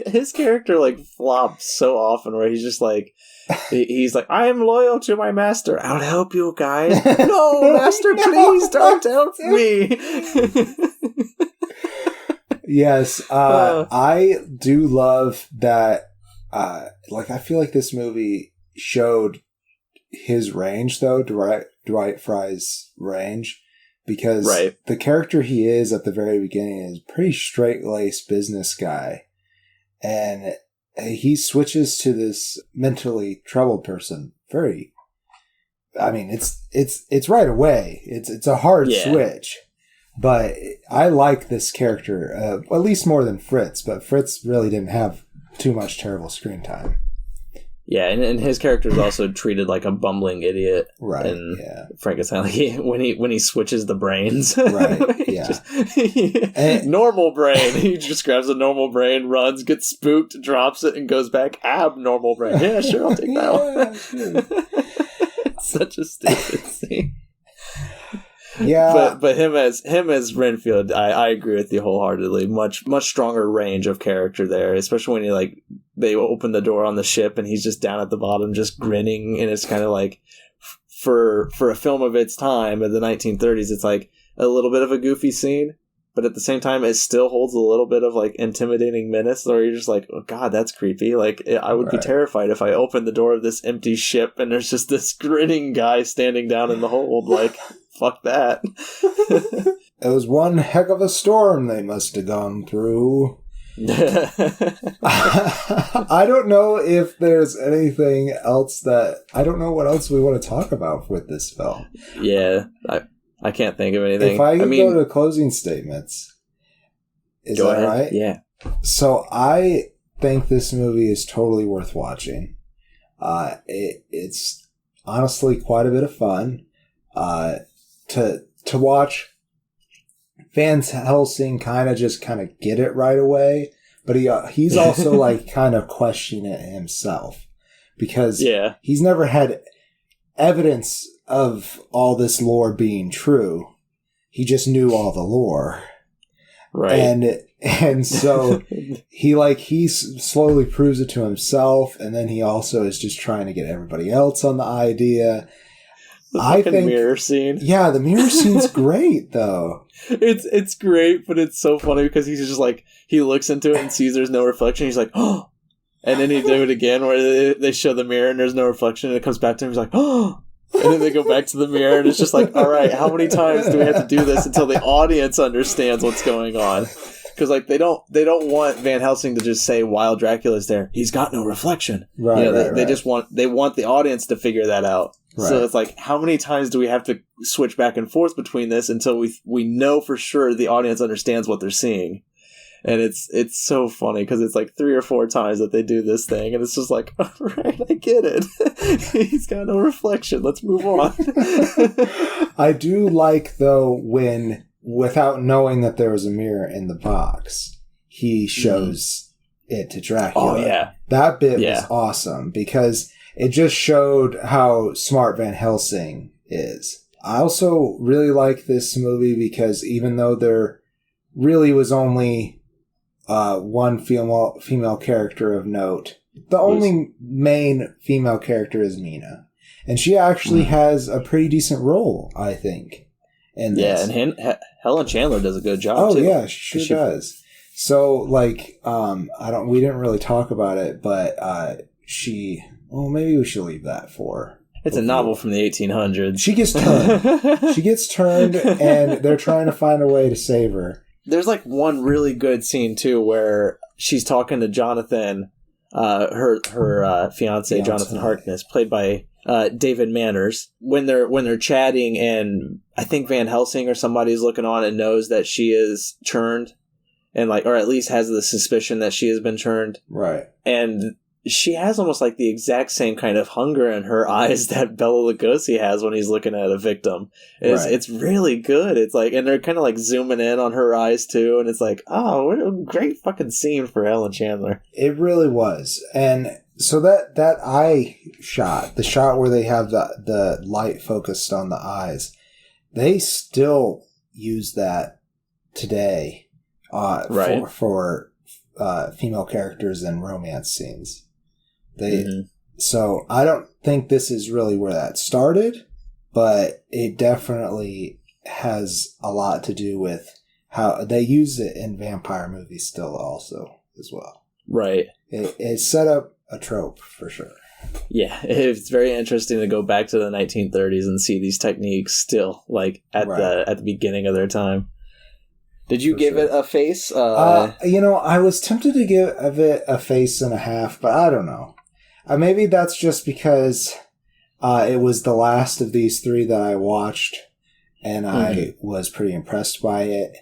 his character like flops so often where he's just like, he's like, I am loyal to my master. I'll help you guys. No, master, please don't help me. Yes, I do love that. I feel like this movie showed his range, though, Dwight Frye's range, because the character he is at the very beginning is a pretty straight-laced business guy, and he switches to this mentally troubled person very, I mean, it's right away. It's a hard switch. But I like this character, at least more than Fritz. But Fritz really didn't have too much terrible screen time. Yeah, and his character is also treated like a bumbling idiot. Right. And Frankenstein, when he switches the brains. Right. Yeah. Normal brain. He just grabs a normal brain, runs, gets spooked, drops it, and goes back. Abnormal brain. Yeah, sure, I'll take that one. Sure. Such a stupid scene. Yeah, but him as Renfield, I agree with you wholeheartedly. Much stronger range of character there, especially when they open the door on the ship and he's just down at the bottom, just grinning, and it's kind of like for a film of its time in the 1930s, it's like a little bit of a goofy scene, but at the same time, it still holds a little bit of like intimidating menace, or you're just like, oh god, that's creepy. Like I would be terrified if I opened the door of this empty ship and there's just this grinning guy standing down in the hold, like. Fuck that. It was one heck of a storm they must have gone through. I don't know if there's anything else I don't know what else we want to talk about with this film. Yeah, I can't think of anything. If I can go to closing statements, is that ahead. right? Yeah. So I think this movie is totally worth watching. It's honestly quite a bit of fun. To watch Van Helsing kind of get it right away, but he's also like kind of questioning it himself because he's never had evidence of all this lore being true. He just knew all the lore, right? And so he slowly proves it to himself, and then he also is just trying to get everybody else on the idea. I think mirror scene. Yeah, the mirror scene's great though. It's great, but it's so funny because he's just like he looks into it and sees there's no reflection. He's like, oh, and then he do it again where they show the mirror and there's no reflection, and it comes back to him. He's like, oh, and then they go back to the mirror, and it's just like, all right, how many times do we have to do this until the audience understands what's going on? Because like they don't want Van Helsing to just say while Dracula's there, he's got no reflection. Right. They just want the audience to figure that out. Right. So it's like, how many times do we have to switch back and forth between this until we know for sure the audience understands what they're seeing? And it's so funny because it's like 3 or 4 times that they do this thing, and it's just like, all right, I get it. He's got no reflection. Let's move on. I do like though when, without knowing that there was a mirror in the box, he shows it to Dracula. Oh yeah, that bit was awesome because it just showed how smart Van Helsing is. I also really like this movie because even though there really was only one female character of note, the only main female character is Mina. And she actually has a pretty decent role, I think, in this. Yeah, and Helen Chandler does a good job, too. Oh, yeah, she sure does. So, like, we didn't really talk about it, but well, maybe we should leave that for... It's a novel from the 1800s. She gets turned. She gets turned, and they're trying to find a way to save her. There's, like, one really good scene, too, where she's talking to Jonathan, her fiancé, Jonathan Harkness, played by David Manners, when they're chatting, and I think Van Helsing or somebody's looking on and knows that she is turned, and like, or at least has the suspicion that she has been turned. Right. And she has almost like the exact same kind of hunger in her eyes that Bela Lugosi has when he's looking at a victim. It's really good. It's like, and they're kind of like zooming in on her eyes too, and it's like, oh, what a great fucking scene for Helen Chandler. It really was. And so that eye shot, the shot where they have the light focused on the eyes, they still use that today for female characters in romance scenes. So I don't think this is really where that started, but it definitely has a lot to do with how they use it in vampire movies still also as well. Right. It set up a trope for sure. Yeah, it's very interesting to go back to the 1930s and see these techniques still like at the beginning of their time. Did you give it a face? I was tempted to give it a face and a half, but I don't know. Maybe that's just because It was the last of these three that I watched, and I was pretty impressed by it.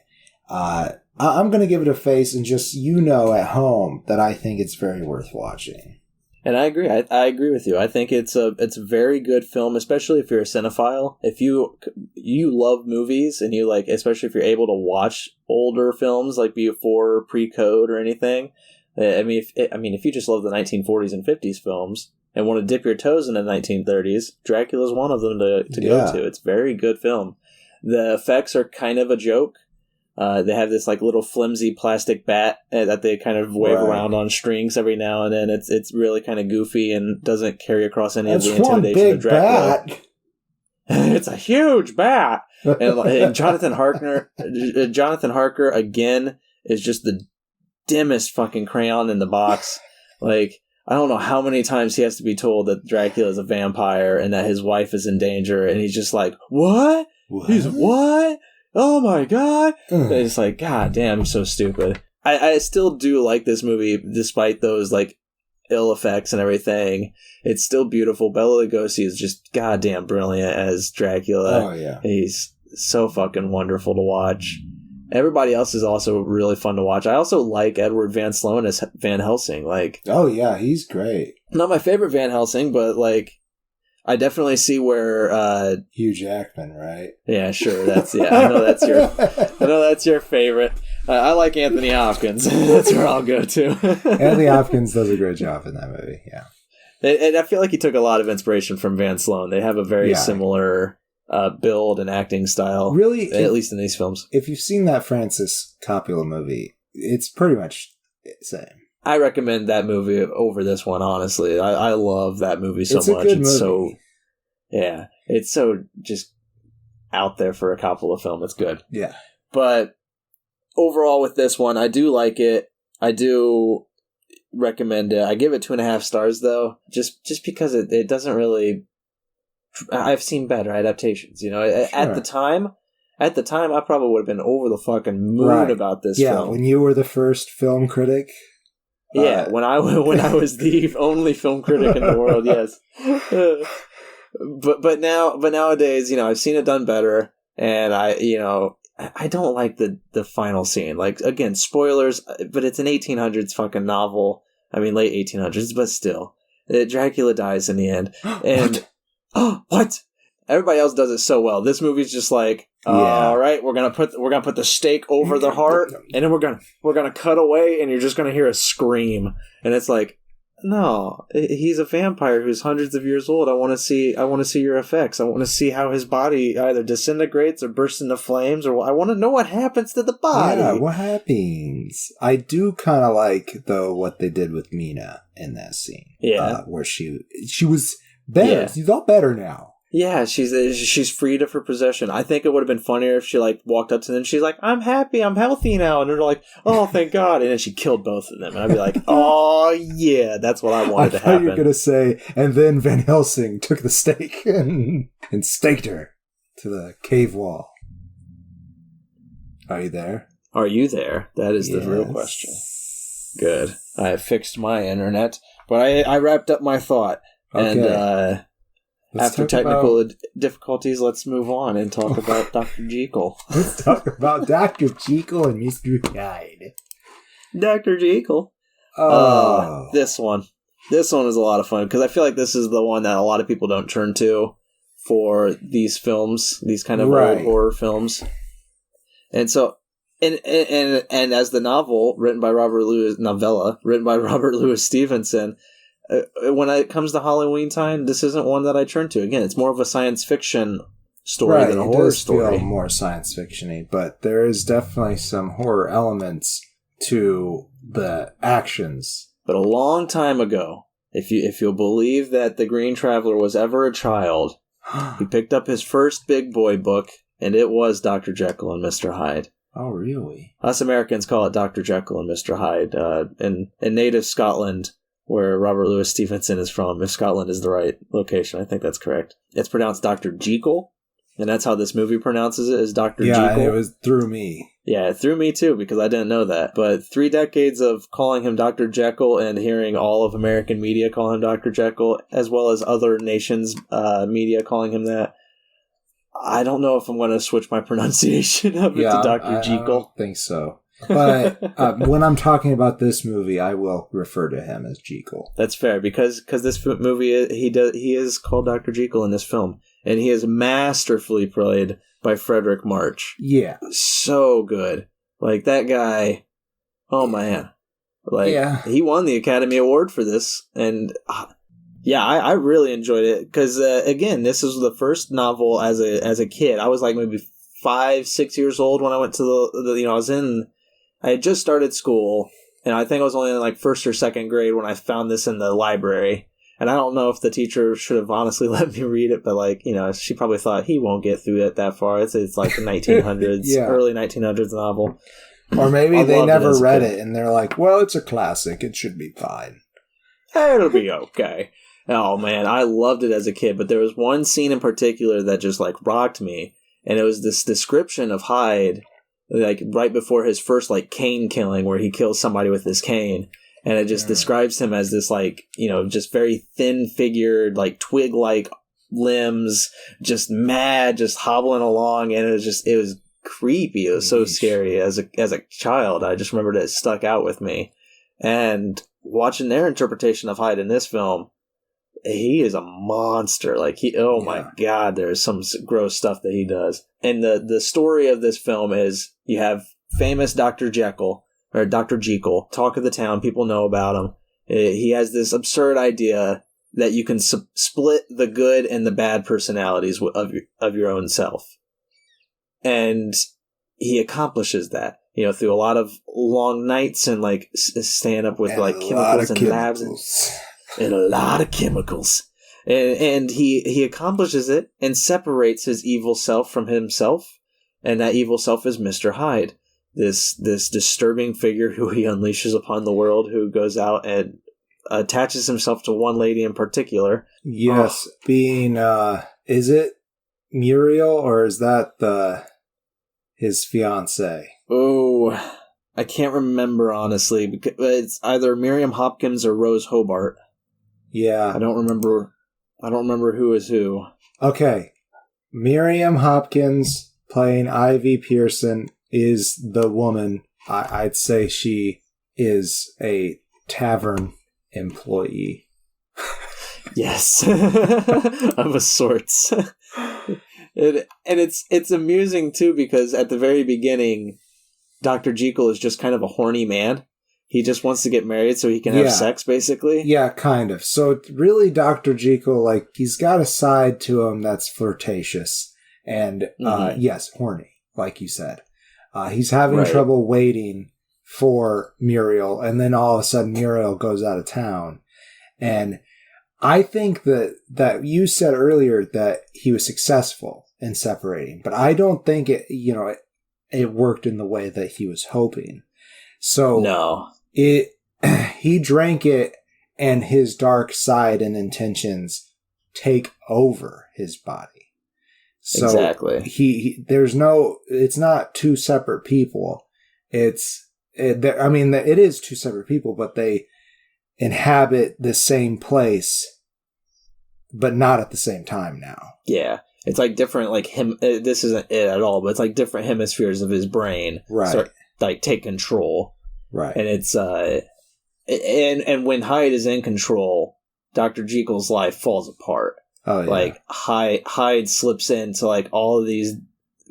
I'm going to give it a face, and just at home that I think it's very worth watching. And I agree. I agree with you. I think it's a very good film, especially if you're a cinephile. If you love movies and you like, especially if you're able to watch older films like before pre-code or anything. If you just love the 1940s and 50s films and want to dip your toes in the 1930s, Dracula's one of them to go to. It's a very good film. The effects are kind of a joke. They have this like little flimsy plastic bat that they kind of wave around on strings every now and then. It's really kind of goofy and doesn't carry across any of the intimidation of Dracula. Bat. It's a huge bat. And Jonathan Harker again is just the dimmest fucking crayon in the box. Like, I don't know how many times he has to be told that Dracula is a vampire and that his wife is in danger, and he's just like, what? He's what? Oh my god! It's like, god damn, so stupid. I still do like this movie, despite those like ill effects and everything. It's still beautiful. Bela Lugosi is just goddamn brilliant as Dracula. Oh yeah, he's so fucking wonderful to watch. Everybody else is also really fun to watch. I also like Edward Van Sloan as Van Helsing. Like, oh yeah, he's great. Not my favorite Van Helsing, but like, I definitely see where Hugh Jackman, right? Yeah, sure. I know that's your favorite. I like Anthony Hopkins. That's where I'll go to. Anthony Hopkins does a great job in that movie. Yeah, and I feel like he took a lot of inspiration from Van Sloan. They have a very similar build and acting style. Really, at least in these films. If you've seen that Francis Coppola movie, it's pretty much the same. I recommend that movie over this one, honestly. I love that movie so much. It's movie. It's so just out there for a Coppola film. It's good. Yeah. But overall with this one, I do like it. I do recommend it. I give it 2.5 stars though, just because it doesn't really... I've seen better adaptations, Sure. At the time, I probably would have been over the fucking moon about this film. Yeah, when you were the first film critic... Yeah, when I was the only film critic in the world, yes. but nowadays, I've seen it done better, and I don't like the final scene. Like, again, spoilers, but it's an 1800s fucking novel. I mean, late 1800s, but still, Dracula dies in the end, and what? Everybody else does it so well. This movie's just like, all right, we're gonna put the stake over the heart, and then we're gonna cut away, and you're just gonna hear a scream, and it's like, no, he's a vampire who's hundreds of years old. I want to see your effects. I want to see how his body either disintegrates or bursts into flames, or I want to know what happens to the body. Yeah, what happens? I do kind of like though what they did with Mina in that scene. Yeah, where she was better. Yeah. She's all better now. Yeah, she's freed of her possession. I think it would have been funnier if she like walked up to them. She's like, "I'm happy, I'm healthy now," and they're like, "Oh, thank God!" And then she killed both of them, and I'd be like, "Oh yeah, that's what I wanted to happen." You're gonna say, and then Van Helsing took the stake and staked her to the cave wall. Are you there? Are you there? That is the real question. Good. I fixed my internet, but I wrapped up my thought, and. After technical difficulties, let's move on and talk about Dr. Jekyll. Let's talk about Dr. Jekyll and Mr. Hyde. Dr. Jekyll. This one. This one is a lot of fun because I feel like this is the one that a lot of people don't turn to for these films, these kind of old horror films. And so, and as the novella written by Robert Louis Stevenson. When it comes to Halloween time, this isn't one that I turn to. Again, it's more of a science fiction story than a horror story. It does feel more science fiction-y, but there is definitely some horror elements to the actions. But a long time ago, if you'll believe that the Green Traveler was ever a child, he picked up his first big boy book, and it was Dr. Jekyll and Mr. Hyde. Oh, really? Us Americans call it Dr. Jekyll and Mr. Hyde. In native Scotland, where Robert Louis Stevenson is from, if Scotland is the right location. I think that's correct. It's pronounced Dr. Jekyll, And that's how this movie pronounces it, is Dr. Yeah, Jekyll. it was through me. Yeah, it threw me too, because I didn't know that. But 3 decades of calling him Dr. Jekyll and hearing all of American media call him Dr. Jekyll, as well as other nations' media calling him that, I don't know if I'm going to switch my pronunciation of it to Dr. Jekyll. I don't think so. But when I'm talking about this movie, I will refer to him as Jekyll. That's fair, because this movie, he is called Dr. Jekyll in this film. And he is masterfully played by Frederick March. Yeah. So good. Like, that guy, oh man. Like, he won the Academy Award for this. And, yeah, I really enjoyed it. Because, again, this is the first novel as a kid. I was like maybe 5, 6 years old when I went to I had just started school. And I think I was only in like 1st or 2nd grade when I found this in the library. And I don't know if the teacher should have honestly let me read it, but like, she probably thought he won't get through it that far. It's like the 1900s, early 1900s novel. Or maybe they never read it and they're like, well, it's a classic. It should be fine. It'll be okay. Oh man, I loved it as a kid, but there was one scene in particular that just like rocked me. And it was this description of Hyde, like right before his first like cane killing where he kills somebody with his cane. And it just describes him as this, like, just very thin-figured, like, twig-like limbs, just mad, just hobbling along. And it was creepy. It was so scary as a child. I just remembered it stuck out with me. And watching their interpretation of Hyde in this film, he is a monster. Like, my God, there's some gross stuff that he does. And the story of this film is you have famous Dr. Jekyll, or Dr. Jekyll, talk of the town, people know about him. He has this absurd idea that you can split the good and the bad personalities of your own self. And he accomplishes that, through a lot of long nights and like staying up with like chemicals and labs and a lot of chemicals. And he accomplishes it and separates his evil self from himself. And that evil self is Mr. Hyde. This disturbing figure who he unleashes upon the world, who goes out and attaches himself to one lady in particular. Yes, being is it Muriel or is that his fiance? Oh, I can't remember honestly, because it's either Miriam Hopkins or Rose Hobart. Yeah, I don't remember who is who. Okay, Miriam Hopkins playing Ivy Pearson is the woman. I'd say she is a tavern employee. Yes, of a sorts. And it's amusing too, because at the very beginning, Dr. Jekyll is just kind of a horny man. He just wants to get married so he can have sex, basically. Yeah, kind of. So really, Dr. Jekyll, like, he's got a side to him that's flirtatious and yes, horny, like you said. He's having trouble waiting for Muriel, and then all of a sudden Muriel goes out of town. And I think that you said earlier that he was successful in separating, but I don't think it worked in the way that he was hoping. So no, he drank it, and his dark side and intentions take over his body. So exactly. It's not two separate people. It is two separate people, but they inhabit the same place, but not at the same time now. Yeah. It's like different, like this isn't it at all, but it's like different hemispheres of his brain start like take control. Right. And it's, and when Hyde is in control, Dr. Jekyll's life falls apart. Oh, yeah. Like, Hyde slips into, like, all of these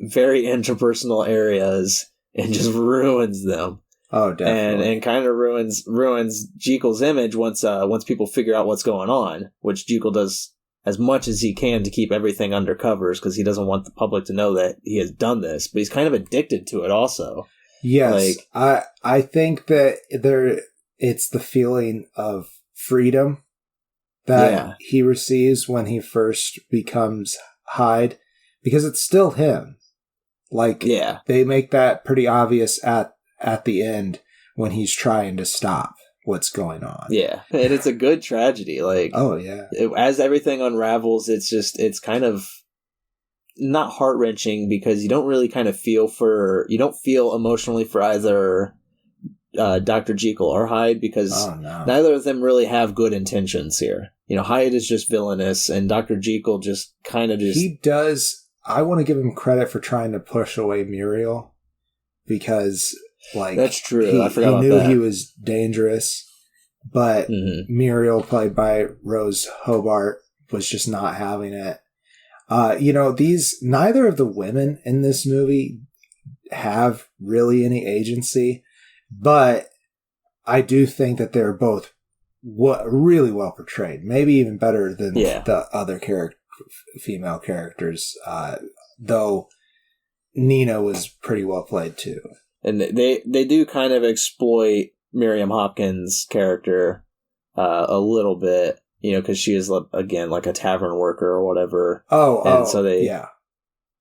very interpersonal areas and just ruins them. Oh, definitely. And kind of ruins Jekyll's image once people figure out what's going on, which Jekyll does as much as he can to keep everything under covers because he doesn't want the public to know that he has done this, but he's kind of addicted to it also. Yes. Like, I think that it's the feeling of freedom that he receives when he first becomes Hyde, because it's still him. Like, they make that pretty obvious at the end when he's trying to stop what's going on. Yeah, and it's a good tragedy. Like, oh yeah, as everything unravels, it's not heart-wrenching because you don't really kind of you don't feel emotionally for either Dr. Jekyll or Hyde because neither of them really have good intentions here. Hyde is just villainous and Dr. Jekyll just kind of just... He does... I want to give him credit for trying to push away Muriel because, that's true. I forgot about that. He knew he was dangerous, but Muriel, played by Rose Hobart, was just not having it. Neither of the women in this movie have really any agency, but I do think that they're both really well portrayed. Maybe even better than the other female characters, though Nina was pretty well played too. And they do kind of exploit Miriam Hopkins' character a little bit. Because she is, again, like a tavern worker or whatever. So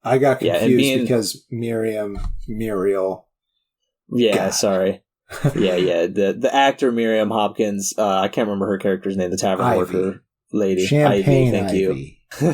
I got confused because Muriel. Yeah, God. Sorry. Yeah. The actor Miriam Hopkins, I can't remember her character's name, the tavern worker lady. Champagne Ivy, thank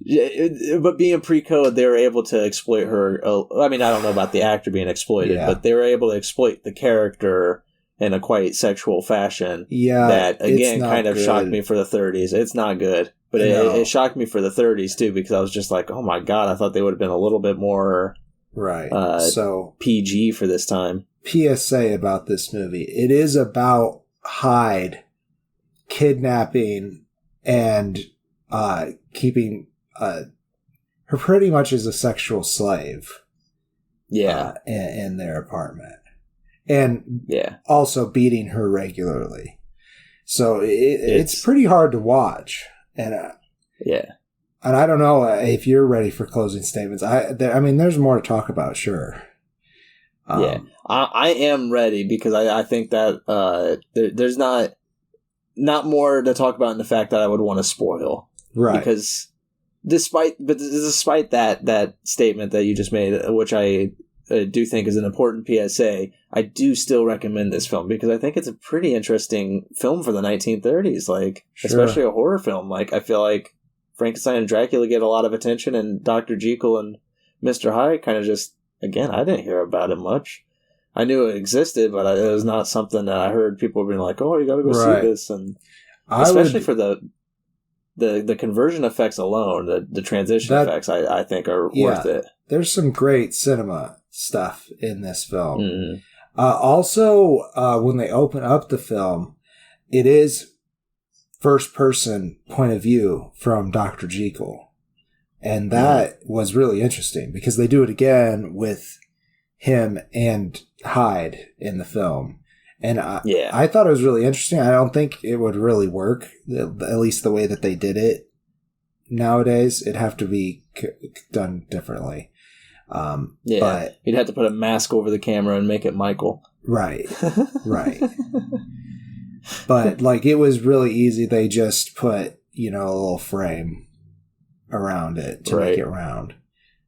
you. But being pre-code, they were able to exploit her. I mean, I don't know about the actor being exploited, but they were able to exploit the character in a quite sexual fashion. Yeah. That, again, kind of shocked me for the 30s. It's not good. But it shocked me for the 30s, too, because I was just like, oh my God, I thought they would have been a little bit more so PG for this time. PSA about this movie. It is about Hyde kidnapping and keeping her pretty much as a sexual slave. Yeah. In their apartment. And also beating her regularly. So it's pretty hard to watch. And and I don't know if you're ready for closing statements. I mean, there's more to talk about, sure. I am ready because I think that there's not more to talk about in the fact that I would want to spoil. Right. Because despite that statement that you just made, which I do think is an important PSA, I do still recommend this film because I think it's a pretty interesting film for the 1930s, especially a horror film. I feel like Frankenstein and Dracula get a lot of attention, and Dr. Jekyll and Mr. Hyde kind of just, again, I didn't hear about it much. I knew it existed, but it was not something that I heard people being like, oh, you gotta go see this. And especially for the conversion effects alone, the transition effects, I think are worth it. There's some great cinema stuff in this film. Mm-hmm. Also, when they open up the film, it is first-person point of view from Dr. Jekyll. And that was really interesting because they do it again with him and Hyde in the film. And I thought it was really interesting. I don't think it would really work, at least the way that they did it nowadays. It'd have to be done differently. But you'd have to put a mask over the camera and make it Michael. Right. But it was really easy. They just put, a little frame around it to make it round.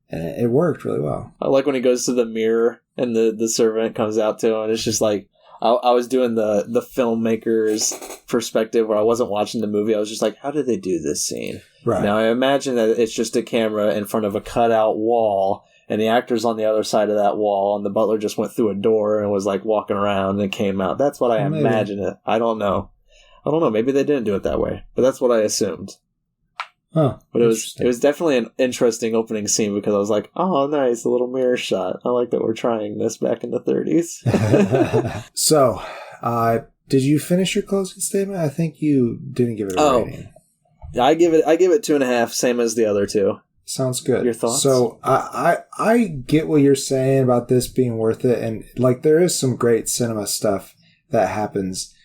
And it worked really well. I like when he goes to the mirror and the servant comes out to him, and it's just like, I was doing the filmmaker's perspective where I wasn't watching the movie. I was just like, how did they do this scene? Right. Now, I imagine that it's just a camera in front of a cutout wall, and the actor's on the other side of that wall, and the butler just went through a door and was walking around and came out. That's what I imagine it. I don't know. Maybe they didn't do it that way, but that's what I assumed. Huh. But it was definitely an interesting opening scene because I was like, oh, nice, a little mirror shot. I like that we're trying this back in the 30s. So, did you finish your closing statement? I think you didn't give it a rating. I give it 2.5, same as the other two. Sounds good. Your thoughts? So I get what you're saying about this being worth it, and there is some great cinema stuff that happens,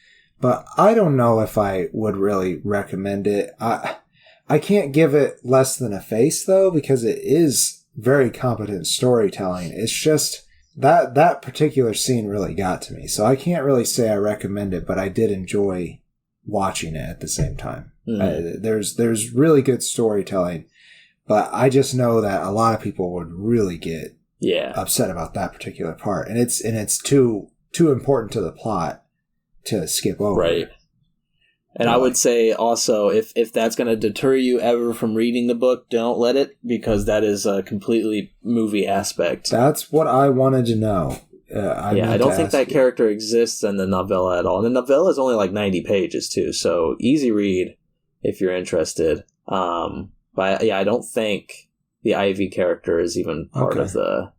but I don't know if I would really recommend it. I can't give it less than a face though, because it is very competent storytelling. It's just that particular scene really got to me, so I can't really say I recommend it, but I did enjoy watching it at the same time. Mm-hmm. There's really good storytelling. But I just know that a lot of people would really get upset about that particular part, and it's too important to the plot to skip over. Right. And I would say also, if that's going to deter you ever from reading the book, don't let it, because that is a completely movie aspect. That's what I wanted to know. I don't think that character exists in the novella at all. And the novella is only like 90 pages too, so easy read if you're interested. But yeah, I don't think the Ivy character is even part of the...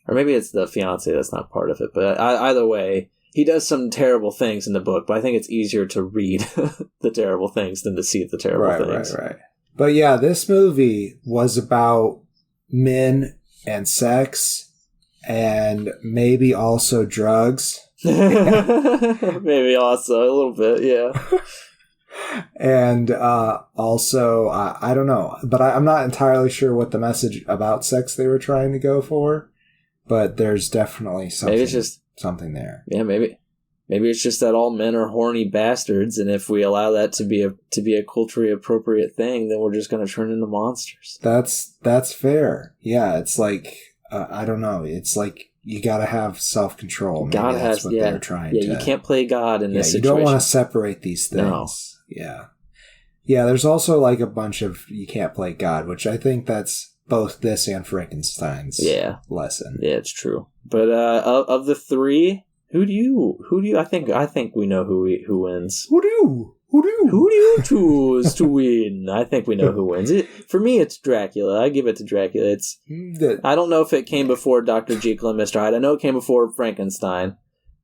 Or maybe it's the fiancé that's not part of it. But either way, he does some terrible things in the book, but I think it's easier to read the terrible things than to see the terrible things. Right. But yeah, this movie was about men and sex and maybe also drugs. Maybe also a little bit, yeah. And also, I don't know, but I'm not entirely sure what the message about sex they were trying to go for. But there's definitely something. Maybe it's just something there. Yeah, maybe it's just that all men are horny bastards, and if we allow that to be a culturally appropriate thing, then we're just going to turn into monsters. That's fair. Yeah, it's like I don't know. It's like you got to have self-control. Maybe that's what they're trying to. Yeah, you can't play God in this situation. You don't want to separate these things. No. Yeah. There's also like a bunch of you can't play God, which I think that's both this and Frankenstein's lesson. Yeah, it's true. But of the three, who do you? I think we know who wins. Who do you choose to win? I think we know who wins. For me, it's Dracula. I give it to Dracula. I don't know if it came before Dr. Jekyll and Mr. Hyde. I know it came before Frankenstein,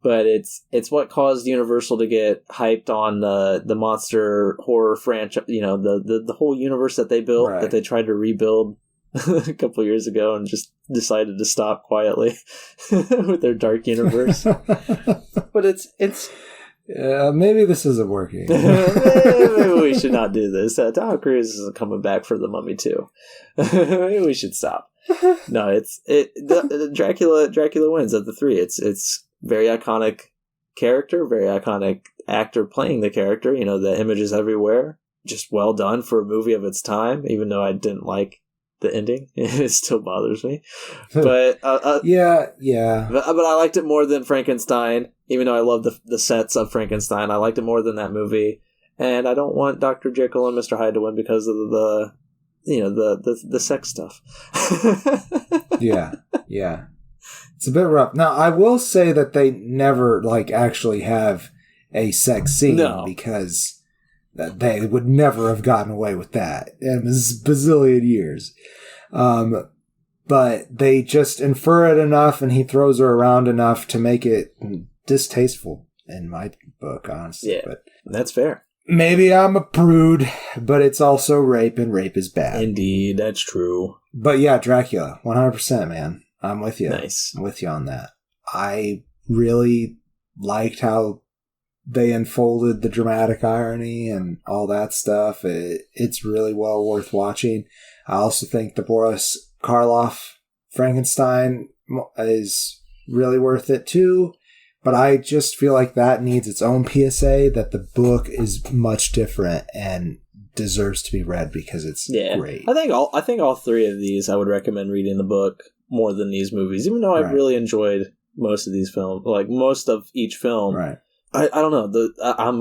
but it's what caused Universal to get hyped on the monster horror franchise. You know, the whole universe that they built, that they tried to rebuild a couple years ago and just decided to stop quietly with their dark universe. But it's maybe this isn't working. Maybe we should not do this. Tom Cruise is coming back for The Mummy too. Maybe we should stop. No, Dracula wins of the three. It's very iconic character, very iconic actor playing the character. You know, the images everywhere, just well done for a movie of its time. Even though I didn't like the ending, it still bothers me. But yeah. But I liked it more than Frankenstein. Even though I love the sets of Frankenstein, I liked it more than that movie. And I don't want Dr. Jekyll and Mr. Hyde to win because of the sex stuff. Yeah. It's a bit rough. Now, I will say that they never actually have a sex scene because they would never have gotten away with that in a bazillion years. But they just infer it enough and he throws her around enough to make it distasteful in my book, honestly. Yeah, but that's fair. Maybe I'm a prude, but it's also rape, and rape is bad. Indeed, that's true. But yeah, Dracula, 100%, man. I'm with you. Nice. I'm with you on that. I really liked how they unfolded the dramatic irony and all that stuff. It's really well worth watching. I also think the Boris Karloff Frankenstein is really worth it too. But I just feel like that needs its own PSA, that the book is much different and deserves to be read because it's great. I think all three of these I would recommend reading the book more than these movies, even though I've really enjoyed most of these films, like most of each film. Right. I don't know. I'm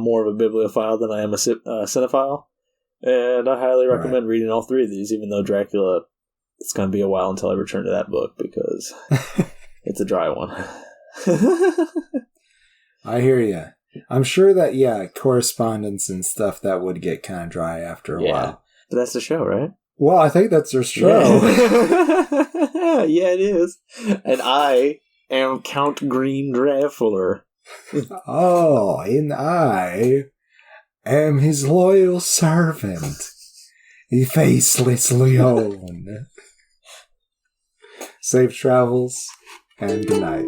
more of a bibliophile than I am a cinephile, and I highly recommend reading all three of these. Even though Dracula, it's going to be a while until I return to that book because it's a dry one. I hear you. I'm sure that correspondence and stuff that would get kind of dry after a while. But that's the show, right? Well, I think that's their show. Yeah, it is. And I am Count Green Dracula. Oh, and I am his loyal servant, the faceless Leon. Safe travels, and good night.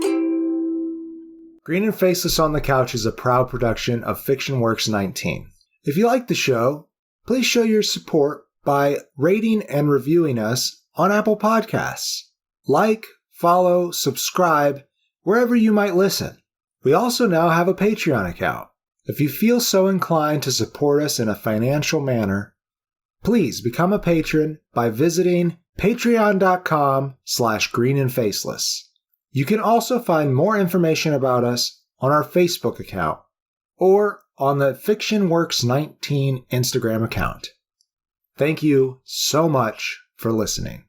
Green and Faceless on the Couch is a proud production of Fiction Works 19. If you like the show, please show your support by rating and reviewing us on Apple Podcasts. Like, follow, subscribe, wherever you might listen. We also now have a Patreon account. If you feel so inclined to support us in a financial manner, please become a patron by visiting patreon.com/greenandfaceless. You can also find more information about us on our Facebook account or on the FictionWorks19 Instagram account. Thank you so much for listening.